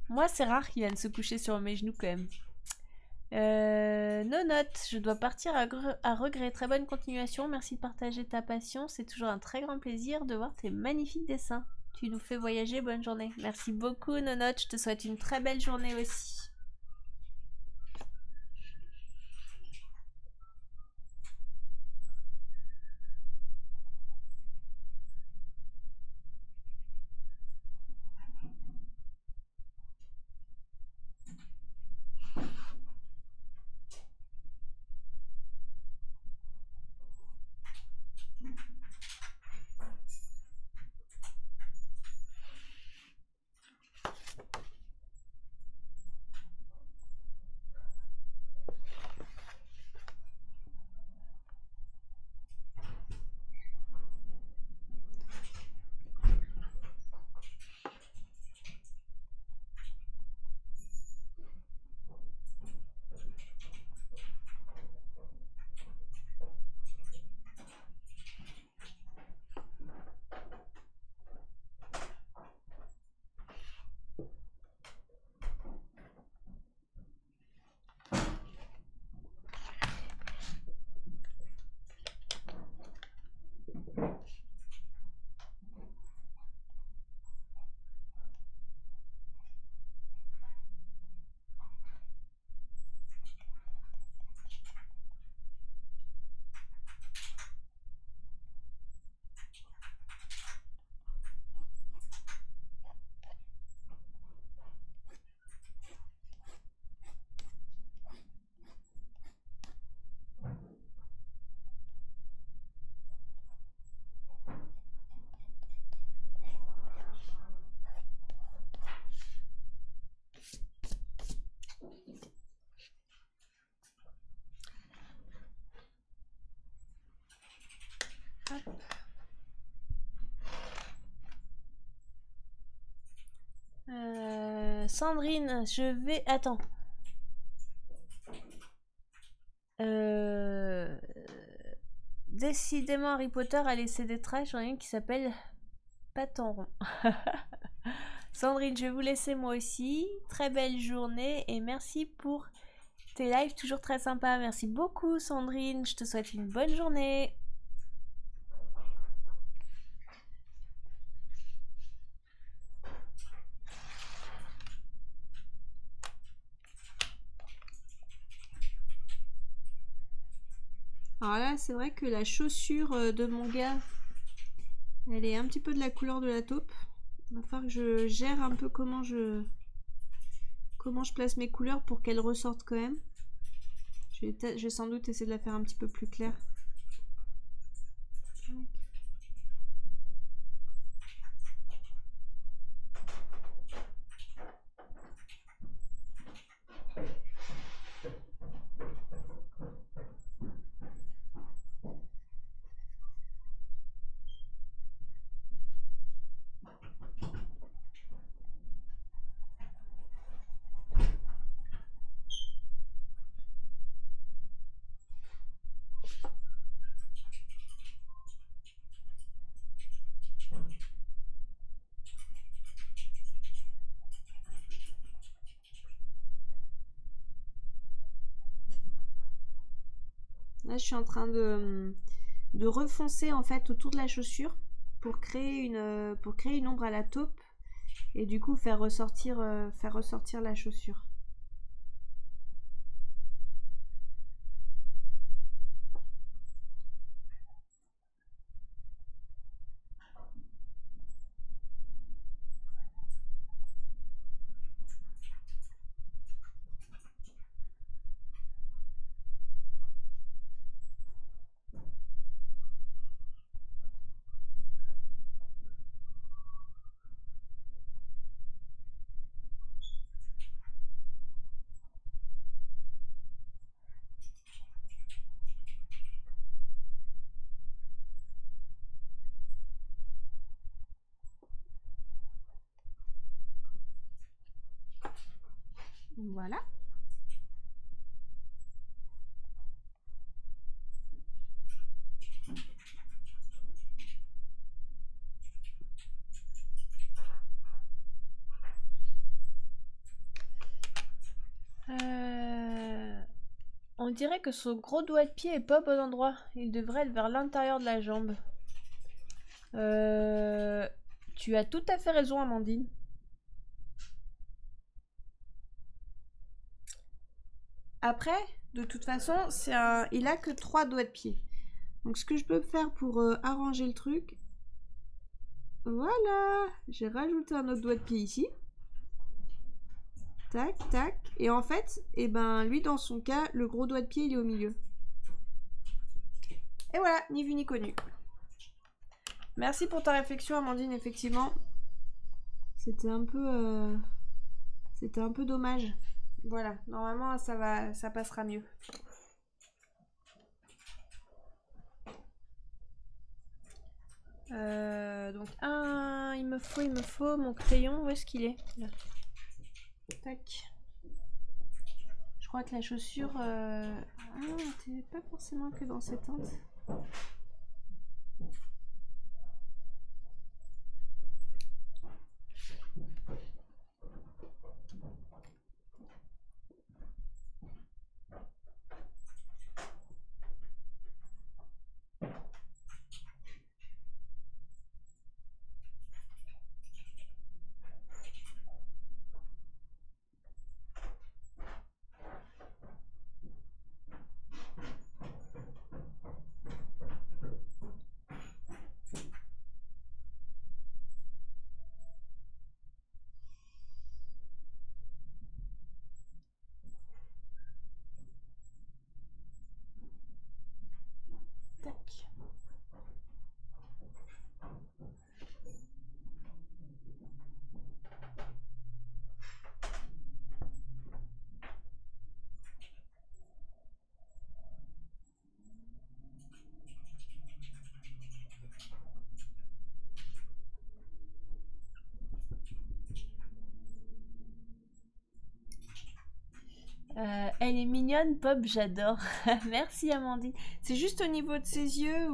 Moi, c'est rare qu'il vienne se coucher sur mes genoux quand même. Nonote, je dois partir à regret. Très bonne continuation. Merci de partager ta passion. C'est toujours un très grand plaisir de voir tes magnifiques dessins. Tu nous fais voyager. Bonne journée. Merci beaucoup, Nonote. Je te souhaite une très belle journée aussi. Sandrine, je vais... Attends. Décidément, Harry Potter a laissé des traces. J'en ai une qui s'appelle Patenron. Sandrine, je vais vous laisser moi aussi. Très belle journée et merci pour tes lives, toujours très sympa. Merci beaucoup, Sandrine. Je te souhaite une bonne journée. Alors là, c'est vrai que la chaussure de mon gars, elle est un petit peu de la couleur de la taupe. Il va falloir que je gère un peu comment je place mes couleurs pour qu'elles ressortent quand même. Je vais sans doute essayer de la faire un petit peu plus claire. Là, je suis en train de refoncer en fait autour de la chaussure pour créer une ombre à la taupe et du coup faire ressortir la chaussure. Voilà. On dirait que son gros doigt de pied est pas au bon endroit. Il devrait être vers l'intérieur de la jambe. Tu as tout à fait raison, Amandine. Après, de toute façon, il a que 3 doigts de pied. Donc ce que je peux faire pour arranger le truc, voilà, j'ai rajouté un autre doigt de pied ici. Tac, tac. Et en fait, eh ben, lui dans son cas, le gros doigt de pied, il est au milieu. Et voilà, ni vu ni connu. Merci pour ta réflexion, Amandine, effectivement. C'était un peu dommage. Voilà, normalement ça passera mieux. Donc il me faut mon crayon. Où est-ce qu'il est, là. Tac. Je crois que la chaussure t'es pas forcément que dans cette teinte. Elle est mignonne, Pop, j'adore. Merci Amandine. C'est juste au niveau de ses yeux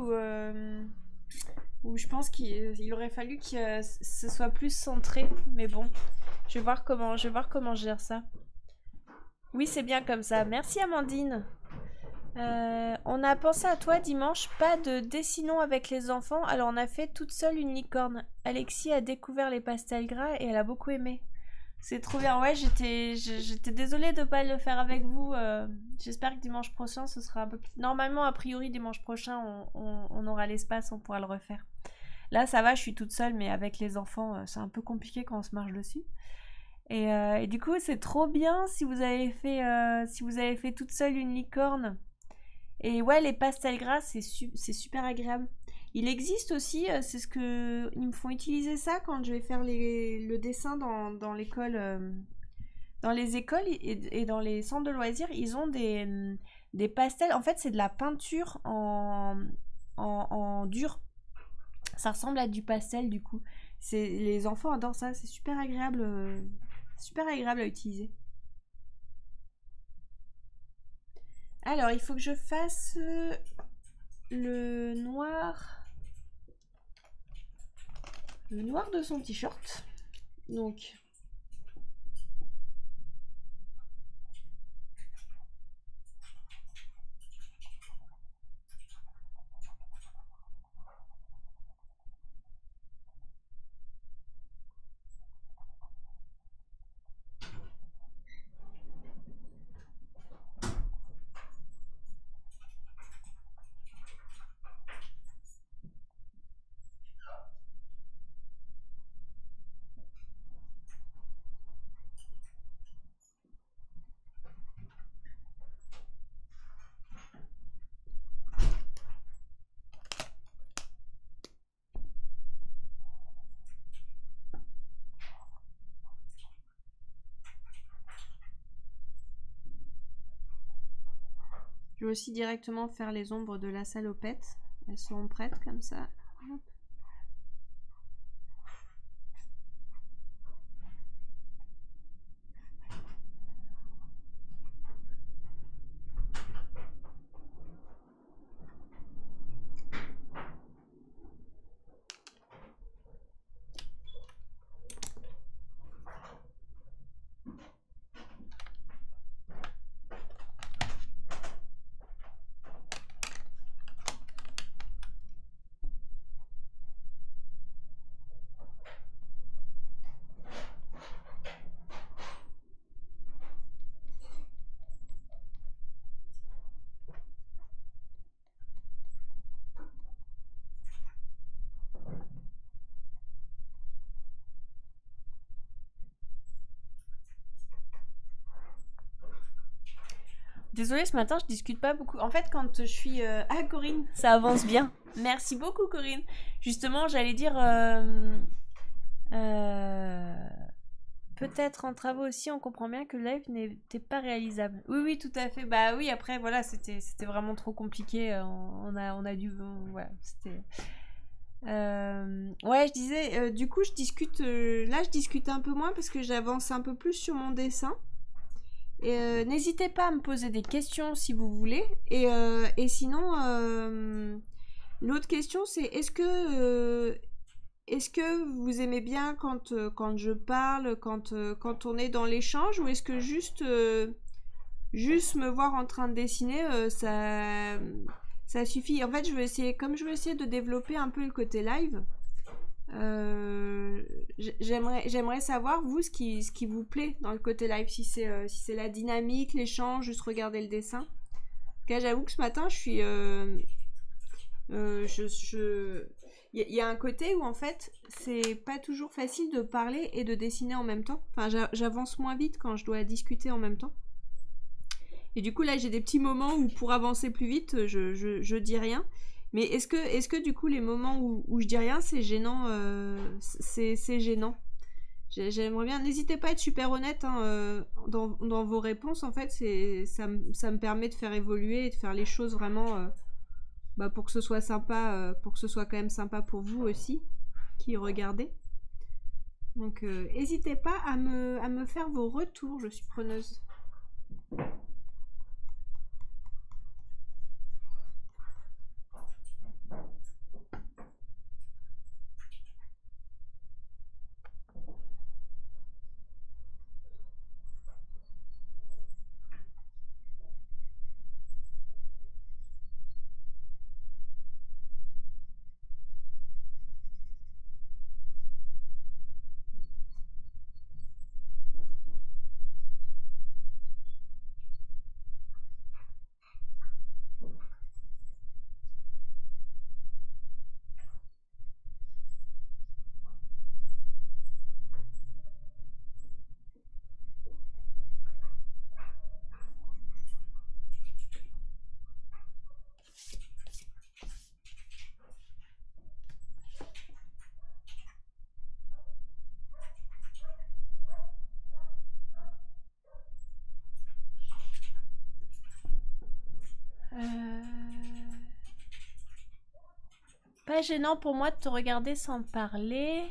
où je pense qu'il aurait fallu que ce soit plus centré. Mais bon, je vais voir comment je gère ça. Oui, c'est bien comme ça. Merci Amandine. On a pensé à toi dimanche, pas de dessinons avec les enfants. Alors on a fait toute seule une licorne. Alexis a découvert les pastels gras et elle a beaucoup aimé. C'est trop bien. Ouais, j'étais désolée de pas le faire avec vous. J'espère que dimanche prochain ce sera un peu plus... Normalement, a priori, dimanche prochain on aura l'espace, on pourra le refaire. Là ça va, je suis toute seule, mais avec les enfants c'est un peu compliqué quand on se marche dessus. Et du coup c'est trop bien si vous avez fait toute seule une licorne. Et ouais, les pastels gras, c'est super agréable. Il existe aussi, c'est ce que ils me font utiliser ça quand je vais faire le dessin dans l'école, dans les écoles et dans les centres de loisirs, ils ont des pastels. En fait, c'est de la peinture en dur. Ça ressemble à du pastel du coup. Les enfants adorent ça, c'est super agréable à utiliser. Alors, il faut que je fasse le noir de son t-shirt. Donc, je vais aussi directement faire les ombres de la salopette. Elles sont prêtes comme ça. Hop. Désolée, ce matin, je discute pas beaucoup. En fait, quand je suis... Ah, Corinne, ça avance bien. Merci beaucoup, Corinne. Justement, j'allais dire... Peut-être en travaux aussi, on comprend bien que le live n'était pas réalisable. Oui, oui, tout à fait. Bah oui, après, voilà, c'était vraiment trop compliqué. On a dû... voilà, c'était... Ouais, je disais, du coup, je discute... là, je discute un peu moins parce que j'avance un peu plus sur mon dessin. N'hésitez pas à me poser des questions si vous voulez. Et sinon, l'autre question, c'est est-ce que vous aimez bien quand je parle, quand on est dans l'échange, ou est-ce que juste me voir en train de dessiner, ça suffit? En fait, je veux essayer de développer un peu le côté live. J'aimerais savoir vous ce qui vous plaît dans le côté live, si c'est la dynamique, l'échange, juste regarder le dessin. Là, j'avoue que ce matin je suis il y a un côté où en fait c'est pas toujours facile de parler et de dessiner en même temps. Enfin, j'avance moins vite quand je dois discuter en même temps. Et du coup là j'ai des petits moments où pour avancer plus vite je dis rien. Mais est-ce que du coup les moments où je dis rien, c'est gênant, c'est gênant? J'aimerais bien. N'hésitez pas à être super honnête hein, dans vos réponses. En fait, ça me permet de faire évoluer et de faire les choses vraiment pour que ce soit sympa, pour que ce soit quand même sympa pour vous aussi qui regardez. Donc n'hésitez pas à me faire vos retours. Je suis preneuse. Pas gênant pour moi de te regarder sans parler.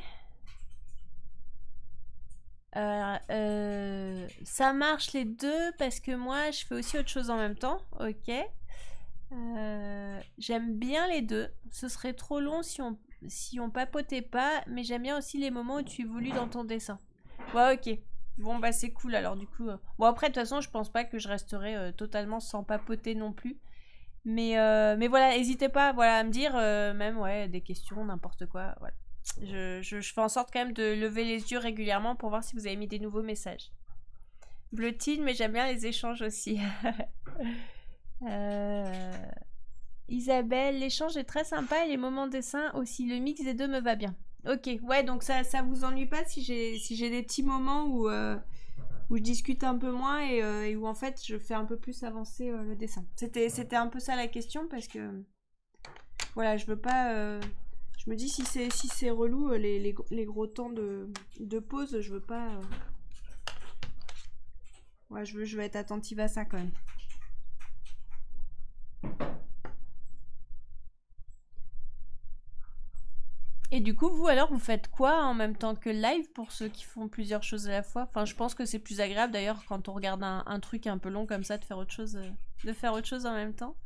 Ça marche les deux parce que moi je fais aussi autre chose en même temps. Ok. J'aime bien les deux. Ce serait trop long si on papotait pas, mais j'aime bien aussi les moments où tu évolues dans ton dessin. Ouais, ok. Bon, bah c'est cool alors du coup. Bon, après, de toute façon, je pense pas que je resterai totalement sans papoter non plus. Mais voilà, n'hésitez pas voilà, à me dire, même ouais, des questions, n'importe quoi. Voilà. Je fais en sorte quand même de lever les yeux régulièrement pour voir si vous avez mis des nouveaux messages. Bleutine, mais j'aime bien les échanges aussi. Isabelle, l'échange est très sympa et les moments dessin aussi. Le mix des deux me va bien. Ok, ouais, donc ça vous ennuie pas si j'ai des petits moments où je discute un peu moins et où en fait je fais un peu plus avancer le dessin. C'était un peu ça la question parce que voilà, je veux pas. Je me dis si c'est relou les gros temps de pause, je veux pas. Ouais, je vais être attentive à ça quand même. Et du coup, vous alors, vous faites quoi en même temps que le live pour ceux qui font plusieurs choses à la fois? Enfin, je pense que c'est plus agréable d'ailleurs quand on regarde un truc un peu long comme ça de faire autre chose en même temps.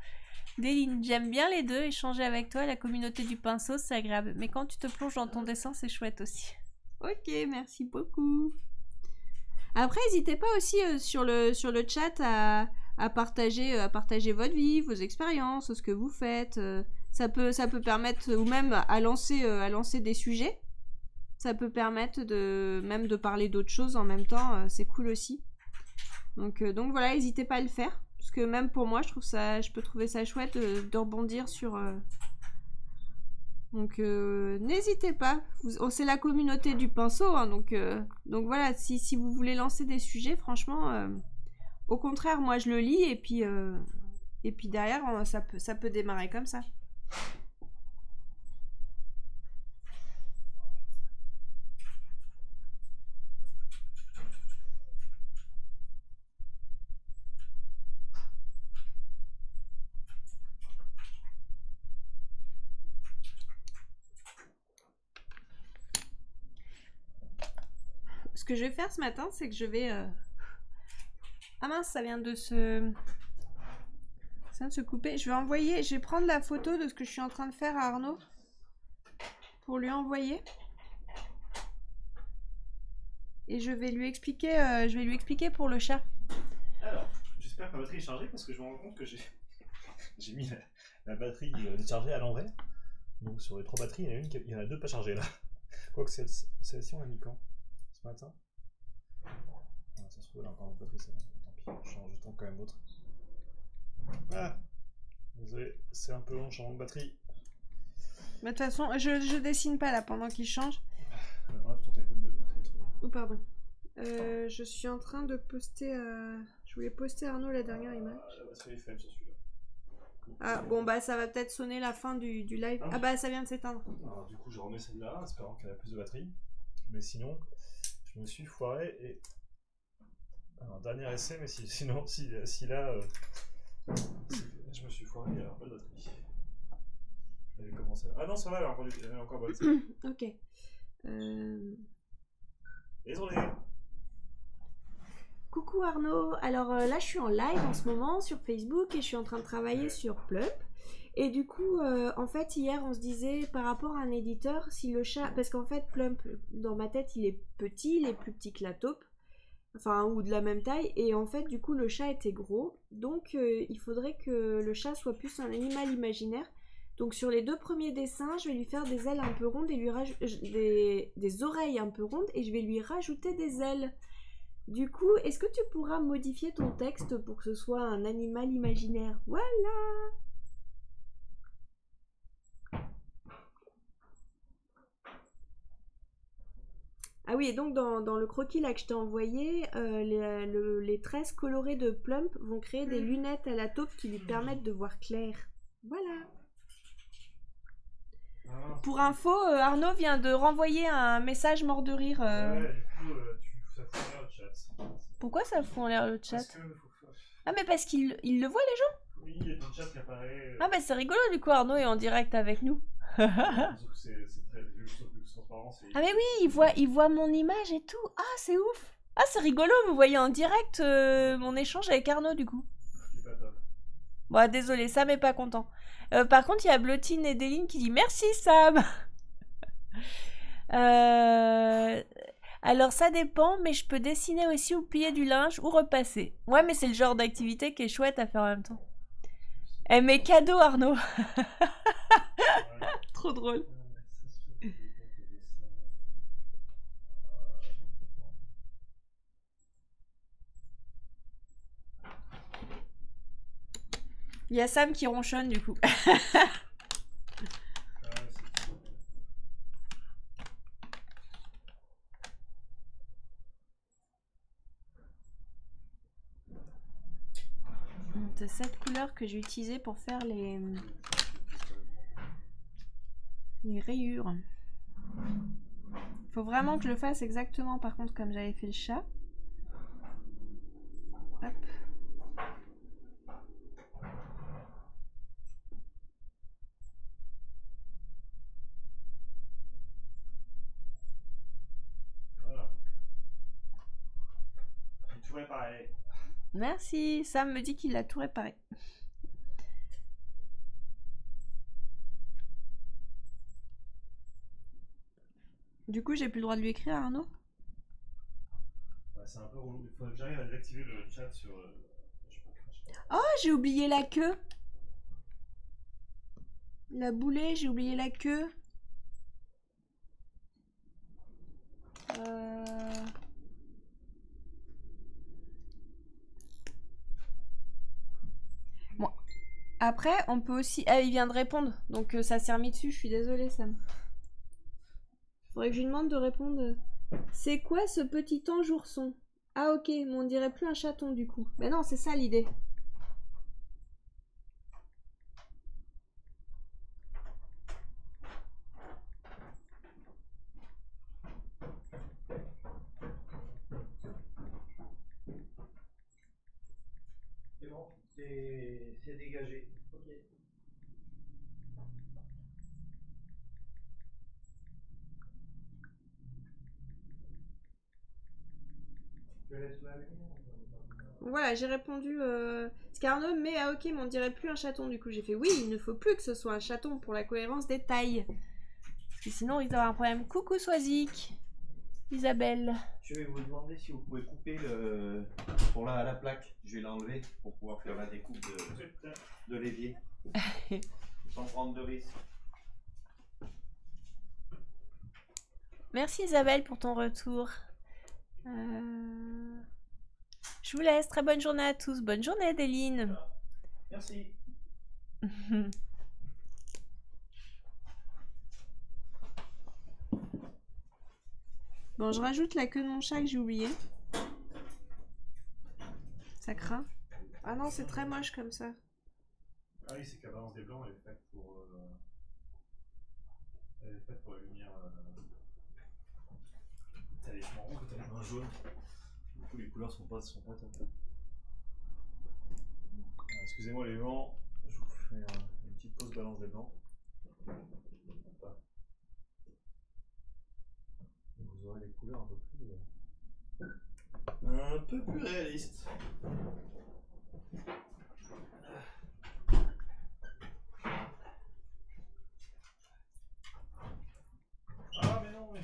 Déline, j'aime bien les deux, échanger avec toi, la communauté du pinceau, c'est agréable. Mais quand tu te plonges dans ton dessin, c'est chouette aussi. Ok, merci beaucoup. Après, n'hésitez pas aussi sur le chat à partager votre vie, vos expériences, ce que vous faites. Ça peut permettre, ou même à lancer des sujets. Ça peut permettre même de parler d'autres choses en même temps. C'est cool aussi. Donc voilà, n'hésitez pas à le faire. Parce que même pour moi, je peux trouver ça chouette de rebondir sur... Donc n'hésitez pas. C'est la communauté du pinceau. Hein, donc voilà, si vous voulez lancer des sujets, franchement, au contraire, moi je le lis et puis derrière, ça peut démarrer comme ça. Ce que je vais faire ce matin, c'est que je vais... Ah mince, ça vient de se couper. Je vais prendre la photo de ce que je suis en train de faire à Arnaud pour lui envoyer. Et je vais lui expliquer pour le chat. Alors, j'espère que ma batterie est chargée parce que je me rends compte que j'ai mis la batterie déchargée à l'envers. Donc sur les 3 batteries, il y en a 2 pas chargées là. Quoique celle-ci, on l'a mis quand? Ce matin? Ah, ça se trouve, elle a encore une batterie, ça. Tant pis, je tente quand même l'autre. Ah, désolé, c'est un peu long, je change de batterie. Mais de toute façon, je dessine pas là pendant qu'il change. Enlève ton téléphone de batterie. Oh pardon. Je suis en train de poster... Je voulais poster Arnaud la dernière image. La batterie est faible sur celui-là. Ah bon bah ça va peut-être sonner la fin du live. Ah bah ça vient de s'éteindre. Alors du coup je remets celle-là, espérant qu'elle a plus de batterie. Mais sinon, je me suis foiré et... Alors dernier essai, mais sinon, si là... je me suis foiré, il n'y a pas de batterie. Elle est commencé là. Ah non, ça va, elle est encore bonne. Ok. Désolé. Coucou coucou Arnaud. Alors là, je suis en live en ce moment sur Facebook et je suis en train de travailler sur Plump. Et du coup, en fait, hier, on se disait par rapport à un éditeur, si le chat... Parce qu'en fait, Plump, dans ma tête, il est petit, il est plus petit que la taupe. Enfin, ou de la même taille. Et en fait, du coup, le chat était gros. Donc, il faudrait que le chat soit plus un animal imaginaire. Donc, sur les 2 premiers dessins, je vais lui faire des ailes un peu rondes et lui des oreilles un peu rondes. Et je vais lui rajouter des ailes. Du coup, est-ce que tu pourras modifier ton texte pour que ce soit un animal imaginaire? Voilà! Ah oui, et donc dans le croquis là que je t'ai envoyé, les tresses colorées de Plump vont créer des lunettes à la taupe qui lui permettent de voir clair. Voilà. Pour info, Arnaud vient de renvoyer un message mort de rire. Ouais, du coup, ça fout en l'air le chat. Pourquoi ça fout en l'air le chat? Parce que... Ah mais parce qu'il le voit les gens? Oui, il y a ton chat qui apparaît. Ah bah c'est rigolo du coup, Arnaud est en direct avec nous. Sauf que c'est très vieux, transparent. Ah mais oui, il voit mon image et tout. Ah c'est ouf. Ah c'est rigolo, vous voyez en direct mon échange avec Arnaud du coup. C'est pas top. Bon désolé, Sam est pas content. Par contre il y a Blotine et Deline qui dit merci Sam. Alors ça dépend, mais je peux dessiner aussi ou plier du linge ou repasser. Ouais mais c'est le genre d'activité qui est chouette à faire en même temps. Eh mais cadeau Arnaud. Trop drôle. Il y a Sam qui ronchonne du coup. C'est cette couleur que j'ai utilisée pour faire les rayures. Faut vraiment que je le fasse exactement par contre comme j'avais fait le chat. Hop. Voilà. J'ai tout réparé. Merci, Sam me dit qu'il a tout réparé. Du coup, j'ai plus le droit de lui écrire, Arnaud? Ouais, c'est un peu relou. Il faut que j'arrive à désactiver le chat sur. Oh, j'ai oublié la queue. La boulet, j'ai oublié la queue. Bon. Après, on peut aussi... Ah, il vient de répondre. Donc, ça s'est remis dessus. Je suis désolée, Sam. Faudrait que je lui demande de répondre. C'est quoi ce petit ange ourson? Ah, ok. Mais on dirait plus un chaton, du coup. Mais non, c'est ça l'idée. C'est bon, c'est dégagé. Ok. Je laisse la lumière. Voilà, j'ai répondu. Scarno, mais ah ok, mais on dirait plus un chaton. Du coup, j'ai fait oui, il ne faut plus que ce soit un chaton pour la cohérence des tailles. Parce que sinon, on risque d'avoir un problème. Coucou Swazik, Isabelle. Je vais vous demander si vous pouvez couper pour la plaque. Je vais l'enlever pour pouvoir faire la découpe de l'évier. Sans prendre de risque. Merci Isabelle pour ton retour. Je vous laisse. Très bonne journée à tous. Bonne journée Adeline. Merci. Bon, je rajoute la queue de mon chat que j'ai oublié. Ça craint. Ah non, c'est très moche comme ça. Ah oui, c'est que la balance des blancs, elle est faite pour. Elle est faite pour la lumière. T'as les marrons que t'as les mains jaunes. Du coup, les couleurs sont pas top. Excusez-moi les blancs, je vous fais une petite pause balance des blancs. Vous aurez les couleurs un peu plus. un peu plus réaliste. Ah mais non mais...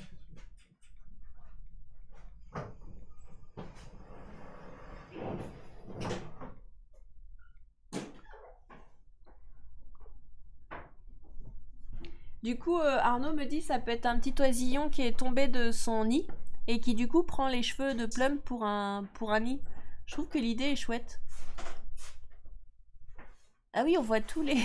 Du coup, Arnaud me dit ça peut être un petit oisillon qui est tombé de son nid et qui du coup prend les cheveux de Plum pour un nid. Je trouve que l'idée est chouette. Ah oui, on voit tous les...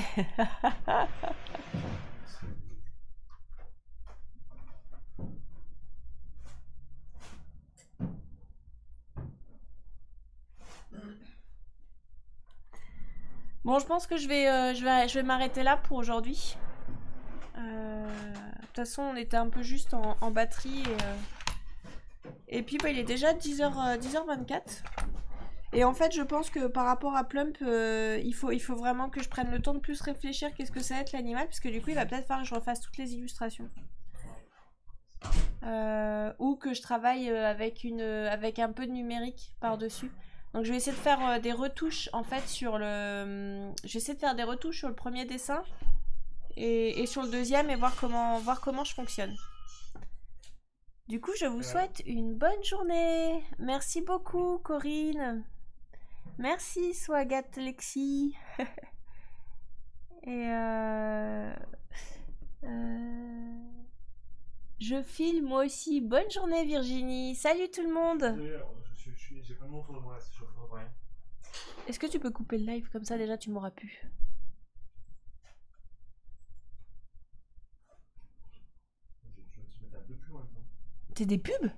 Bon, je pense que je vais m'arrêter là pour aujourd'hui. De toute façon, on était un peu juste en batterie. Et puis, bah, il est déjà 10h24. Et en fait, je pense que par rapport à Plump, il faut vraiment que je prenne le temps de plus réfléchir qu'est-ce que ça va être l'animal. Parce que du coup, il va peut-être falloir que je refasse toutes les illustrations. Ou que je travaille avec un peu de numérique par-dessus. Donc je vais essayer de faire des retouches en fait sur le... Je vais essayer de faire des retouches sur le premier dessin et sur le deuxième et voir comment je fonctionne. Du coup, je vous souhaite une bonne journée. Merci beaucoup, Corinne. Merci, Swagat Lexi. Et je file moi aussi. Bonne journée, Virginie. Salut tout le monde. J'ai pas mon tour de moi, je ne rien. Est-ce que tu peux couper le live comme ça déjà tu m'auras pu? Je vais te mettre à deux plus en même temps. T'es des pubs?